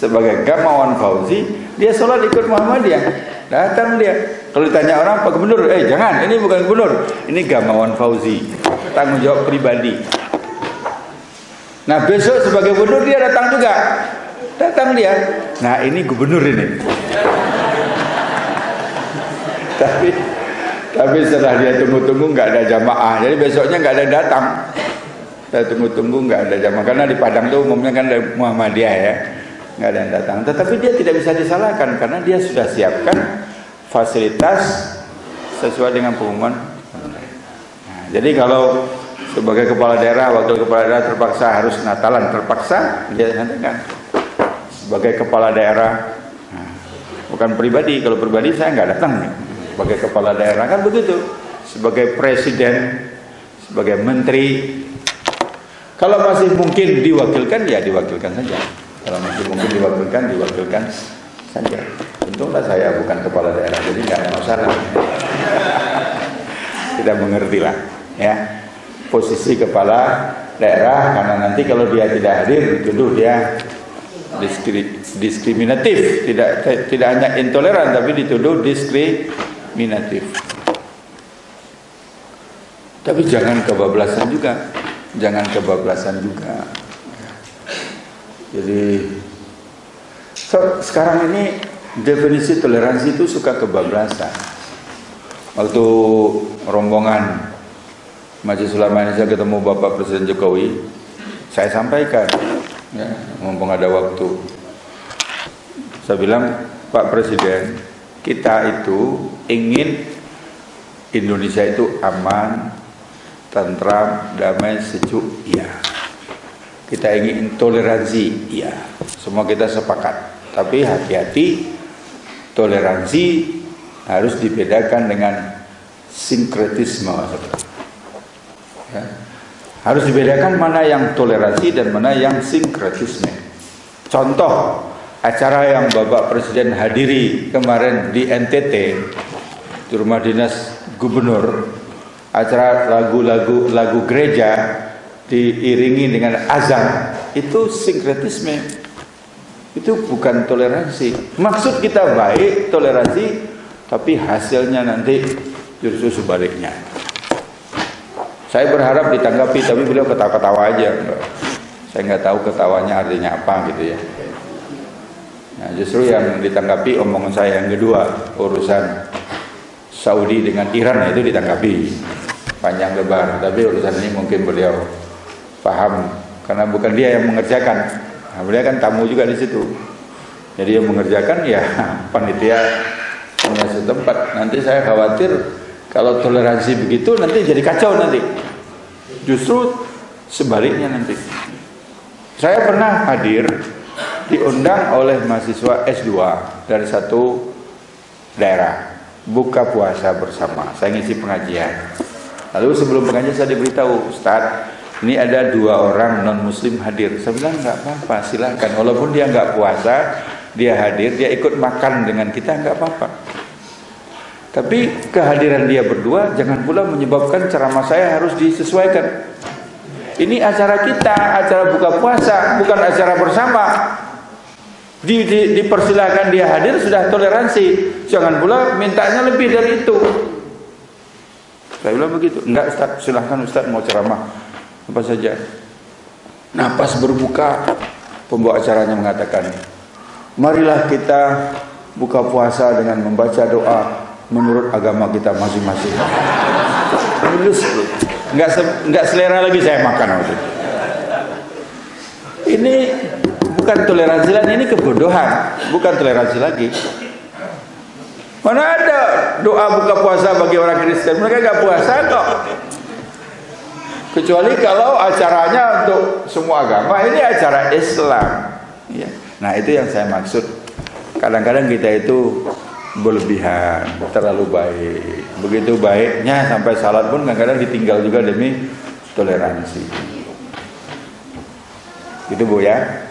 Sebagai Gamawan Fauzi, dia sholat ikut Muhammadiyah. Datang dia. Kalau ditanya orang, Pak Gubernur, jangan, ini bukan gubernur, ini Gamawan Fauzi, tanggung jawab pribadi. Nah besok sebagai gubernur dia datang juga. Datang dia. Nah ini gubernur ini. Tapi setelah dia tunggu-tunggu nggak ada jamaah, jadi besoknya nggak ada datang. Saya tunggu-tunggu nggak ada jamaah, karena di Padang tuh umumnya kan ada Muhammadiyah ya. Nggak ada yang datang, tetapi dia tidak bisa disalahkan karena dia sudah siapkan fasilitas sesuai dengan pengumuman. Nah, jadi kalau sebagai kepala daerah, wakil kepala daerah terpaksa harus Natalan, terpaksa dia nyatakan sebagai kepala daerah, bukan pribadi. Kalau pribadi saya nggak datang nih. Sebagai kepala daerah kan begitu, sebagai presiden, sebagai menteri. Kalau masih mungkin diwakilkan ya diwakilkan saja. Kalau masih mungkin diwakilkan saja. Untunglah saya bukan kepala daerah, jadi nggak ada masalah. Tidak mengerti lah, ya. Posisi kepala daerah, karena nanti kalau dia tidak hadir, dituduh dia diskriminatif. Tidak hanya intoleran, tapi dituduh diskriminatif. Tapi jangan kebablasan juga, Jadi sekarang ini definisi toleransi itu suka kebablasan. Waktu rombongan Majelis Ulama Indonesia ketemu Bapak Presiden Jokowi, saya sampaikan, ya, mumpung ada waktu, saya bilang, Pak Presiden, kita itu ingin Indonesia itu aman, tentram, damai, sejuk, ya. Kita ingin toleransi, ya. Semua kita sepakat. Tapi hati-hati, toleransi harus dibedakan dengan sinkretisme. Ya. Harus dibedakan mana yang toleransi dan mana yang sinkretisme. Contoh, acara yang Bapak Presiden hadiri kemarin di NTT, di rumah dinas gubernur, acara lagu gereja diiringi dengan azan, itu sinkretisme, itu bukan toleransi. Maksud kita baik, toleransi, tapi hasilnya nanti justru sebaliknya. Saya berharap ditanggapi, tapi beliau ketawa-ketawa aja. Saya nggak tahu ketawanya artinya apa gitu ya. Nah, justru yang ditanggapi omongan saya yang kedua, urusan Saudi dengan Iran, itu ditanggapi panjang lebar. Tapi urusan ini mungkin beliau paham, karena bukan dia yang mengerjakan. Nah, beliau kan tamu juga di situ. Jadi yang mengerjakan ya panitia punya setempat. Nanti saya khawatir kalau toleransi begitu nanti jadi kacau nanti. Justru sebaliknya nanti. Saya pernah hadir diundang oleh mahasiswa S2 dari satu daerah, buka puasa bersama. Saya ngisi pengajian. Lalu sebelum pengajian saya diberitahu, Ustaz, ini ada 2 orang non muslim hadir. Saya bilang nggak apa-apa, silakan. Walaupun dia nggak puasa, dia hadir, dia ikut makan dengan kita, nggak apa-apa. Tapi kehadiran dia berdua jangan pula menyebabkan ceramah saya harus disesuaikan. Ini acara kita, acara buka puasa, bukan acara bersama. Dipersilahkan dia hadir, sudah toleransi. Jangan pula mintanya lebih dari itu. Saya bilang begitu. Enggak Ustaz, silahkan Ustaz mau ceramah apa saja. Nah pas berbuka, pembawa acaranya mengatakan, marilah kita buka puasa dengan membaca doa menurut agama kita masing-masing. Enggak selera lagi saya makan waktu itu. Ini bukan toleransi lagi, ini kebodohan, bukan toleransi lagi. Mana ada doa buka puasa bagi orang Kristen? Mereka nggak puasa kok. Kecuali kalau acaranya untuk semua agama, ini acara Islam. Ya. Nah itu yang saya maksud. Kadang-kadang kita itu berlebihan, terlalu baik. Begitu baiknya sampai salat pun kadang-kadang ditinggal juga demi toleransi. Itu Bu ya.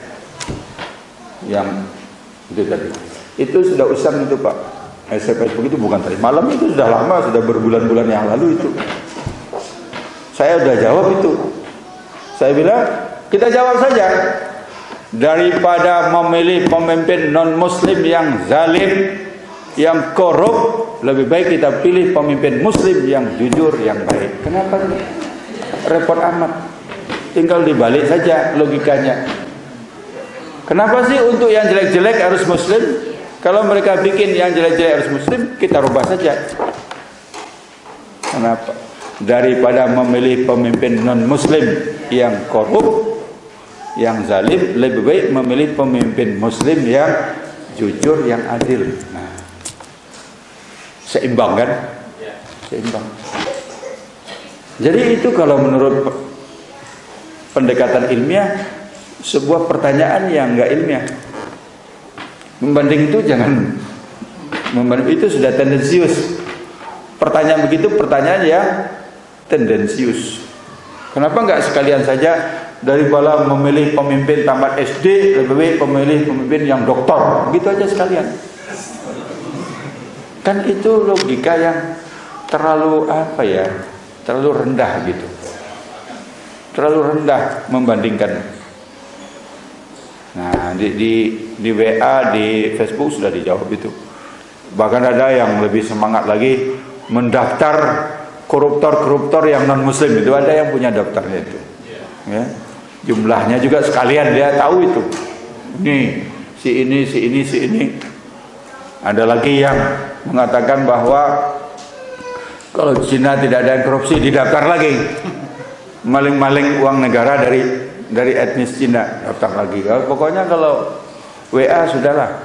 Yang itu tadi. Itu sudah usang itu Pak. Facebook itu bukan tadi malam, itu sudah lama, sudah berbulan-bulan yang lalu itu. Saya sudah jawab itu. Saya bilang kita jawab saja. Daripada memilih pemimpin non muslim yang zalim, yang korup, lebih baik kita pilih pemimpin muslim yang jujur, yang baik. Kenapa nih? Repot amat. Tinggal dibalik saja logikanya. Kenapa sih untuk yang jelek-jelek harus muslim? Kalau mereka bikin yang jelek-jelek harus muslim, kita rubah saja. Kenapa? Daripada memilih pemimpin non muslim yang korup, yang zalim, lebih baik memilih pemimpin muslim yang jujur, yang adil. Nah, seimbang kan? Seimbang. Jadi itu kalau menurut pendekatan ilmiah, sebuah pertanyaan yang enggak ilmiah. Membanding itu jangan membanding, itu sudah tendensius. Pertanyaan begitu pertanyaan yang tendensius. Kenapa enggak sekalian saja daripada memilih pemimpin tamat SD, lebih baik memilih pemimpin yang doktor, begitu aja sekalian. Kan itu logika yang terlalu apa ya? Terlalu rendah gitu. Terlalu rendah membandingkan. Nah, di WA, di Facebook sudah dijawab itu. Bahkan ada yang lebih semangat lagi mendaftar koruptor-koruptor yang non muslim itu, ada yang punya daftarnya itu. Ya. Jumlahnya juga sekalian dia tahu itu. Nih, si ini. Ada lagi yang mengatakan bahwa kalau Cina tidak ada yang korupsi, didaftar lagi. Maling-maling uang negara dari etnis Cina, daftar lagi. Pokoknya kalau WA sudahlah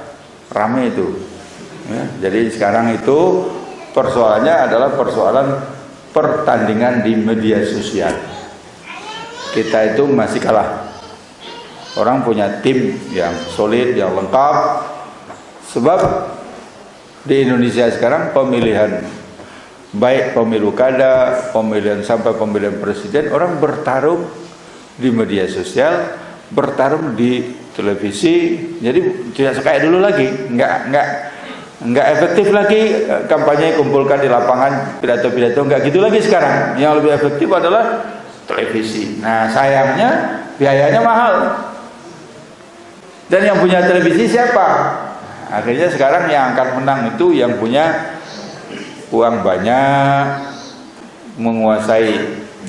ramai itu. Ya, jadi sekarang itu persoalannya adalah persoalan pertandingan di media sosial. Kita itu masih kalah. Orang punya tim yang solid, yang lengkap. Sebab di Indonesia sekarang pemilihan, baik pemilu kada, pemilihan sampai pemilihan presiden, orang bertarung di media sosial, bertarung di televisi. Jadi tidak kayak dulu lagi, enggak efektif lagi kampanye kumpulkan di lapangan, pidato-pidato, enggak gitu lagi sekarang. Yang lebih efektif adalah televisi. Nah, sayangnya biayanya mahal. Dan yang punya televisi siapa? Akhirnya sekarang yang akan menang itu yang punya uang banyak, menguasai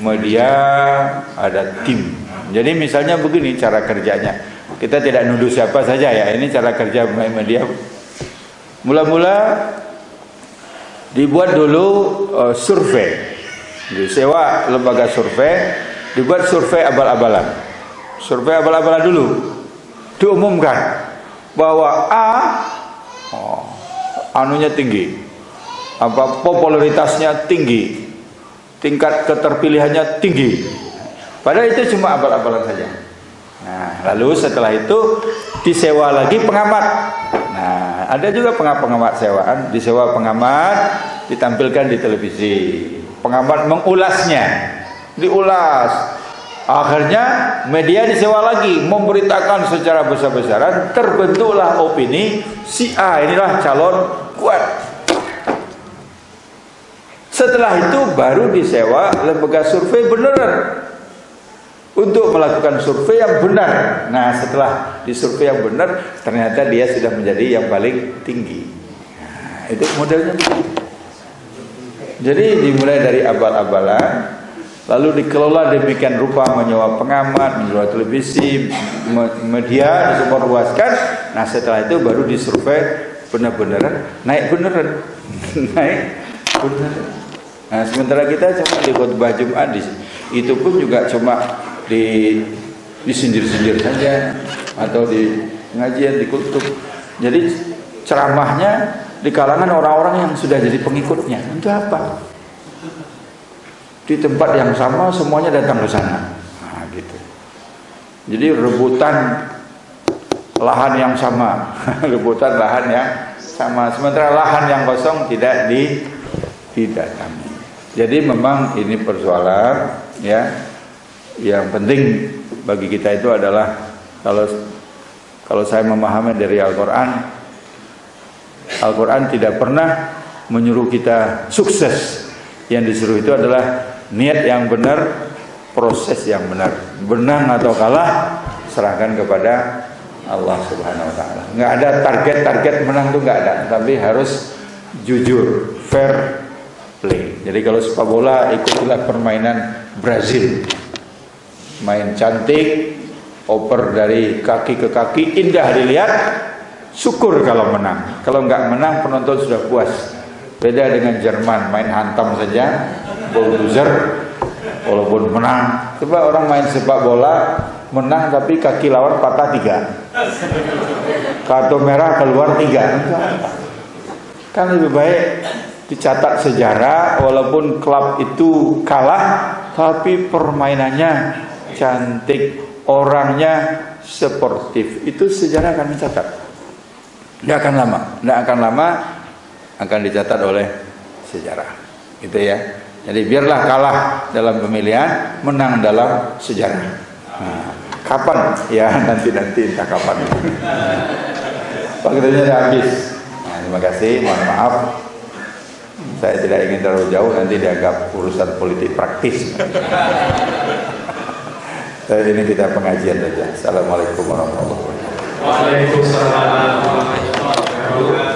media, ada tim. Jadi misalnya begini cara kerjanya. Kita tidak nuduh siapa saja ya. Ini cara kerja media. Mula-mula dibuat dulu survei. Disewa lembaga survei, dibuat survei abal-abalan. Survei abal-abalan dulu. Diumumkan bahwa anunya tinggi. Popularitasnya tinggi. Tingkat keterpilihannya tinggi. Padahal itu cuma abal-abalan saja. Nah, lalu setelah itu disewa lagi pengamat. Nah, ada juga pengamat sewaan, disewa pengamat, ditampilkan di televisi. Pengamat mengulasnya, diulas. Akhirnya media disewa lagi, memberitakan secara besar-besaran, terbentuklah opini si A inilah calon kuat. Setelah itu baru disewa lembaga survei beneran untuk melakukan survei yang benar. Nah, setelah disurvei yang benar, ternyata dia sudah menjadi yang paling tinggi. Nah, itu modelnya. Jadi dimulai dari abal-abalan, lalu dikelola demikian rupa, menyewa pengamat, menyewa televisi, media disebarluaskan. Nah, setelah itu baru disurvei benar-benaran naik beneran. Naik beneran. Nah, sementara kita cuma di khutbah Jumat, itu pun juga cuma disindir-sindir saja, atau di pengajian, di kutub. Jadi ceramahnya di kalangan orang-orang yang sudah jadi pengikutnya. Itu apa? Di tempat yang sama semuanya datang ke sana. Nah, gitu. Jadi rebutan lahan yang sama, rebutan lahan yang sama. Sementara lahan yang kosong tidak didatangi. Jadi memang ini persoalan, ya. Yang penting bagi kita itu adalah kalau saya memahami dari Al-Quran tidak pernah menyuruh kita sukses. Yang disuruh itu adalah niat yang benar, proses yang benar. Menang atau kalah serahkan kepada Allah Subhanahu wa taala. Enggak ada target menang tuh enggak ada, tapi harus jujur, fair play. Jadi kalau sepak bola ikutilah permainan Brazil. Main cantik, oper dari kaki ke kaki, indah dilihat, syukur kalau menang. Kalau enggak menang penonton sudah puas. Beda dengan Jerman, main hantam saja, bulldozer, walaupun menang. Coba orang main sepak bola menang tapi kaki lawan patah 3, kartu merah keluar 3. Kan lebih baik dicatat sejarah, walaupun klub itu kalah tapi permainannya cantik, orangnya sportif. Itu sejarah akan dicatat. Tidak akan lama akan dicatat oleh sejarah. Gitu ya. Jadi biarlah kalah dalam pemilihan, menang dalam sejarah. Nah, kapan? Ya nanti entah kapan. Waktunya sudah habis. Nah, terima kasih, mohon maaf. Saya tidak ingin terlalu jauh, nanti dianggap urusan politik praktis. Ini kita pengajian saja. Assalamualaikum warahmatullahi wabarakatuh. Waalaikumsalam warahmatullahi wabarakatuh.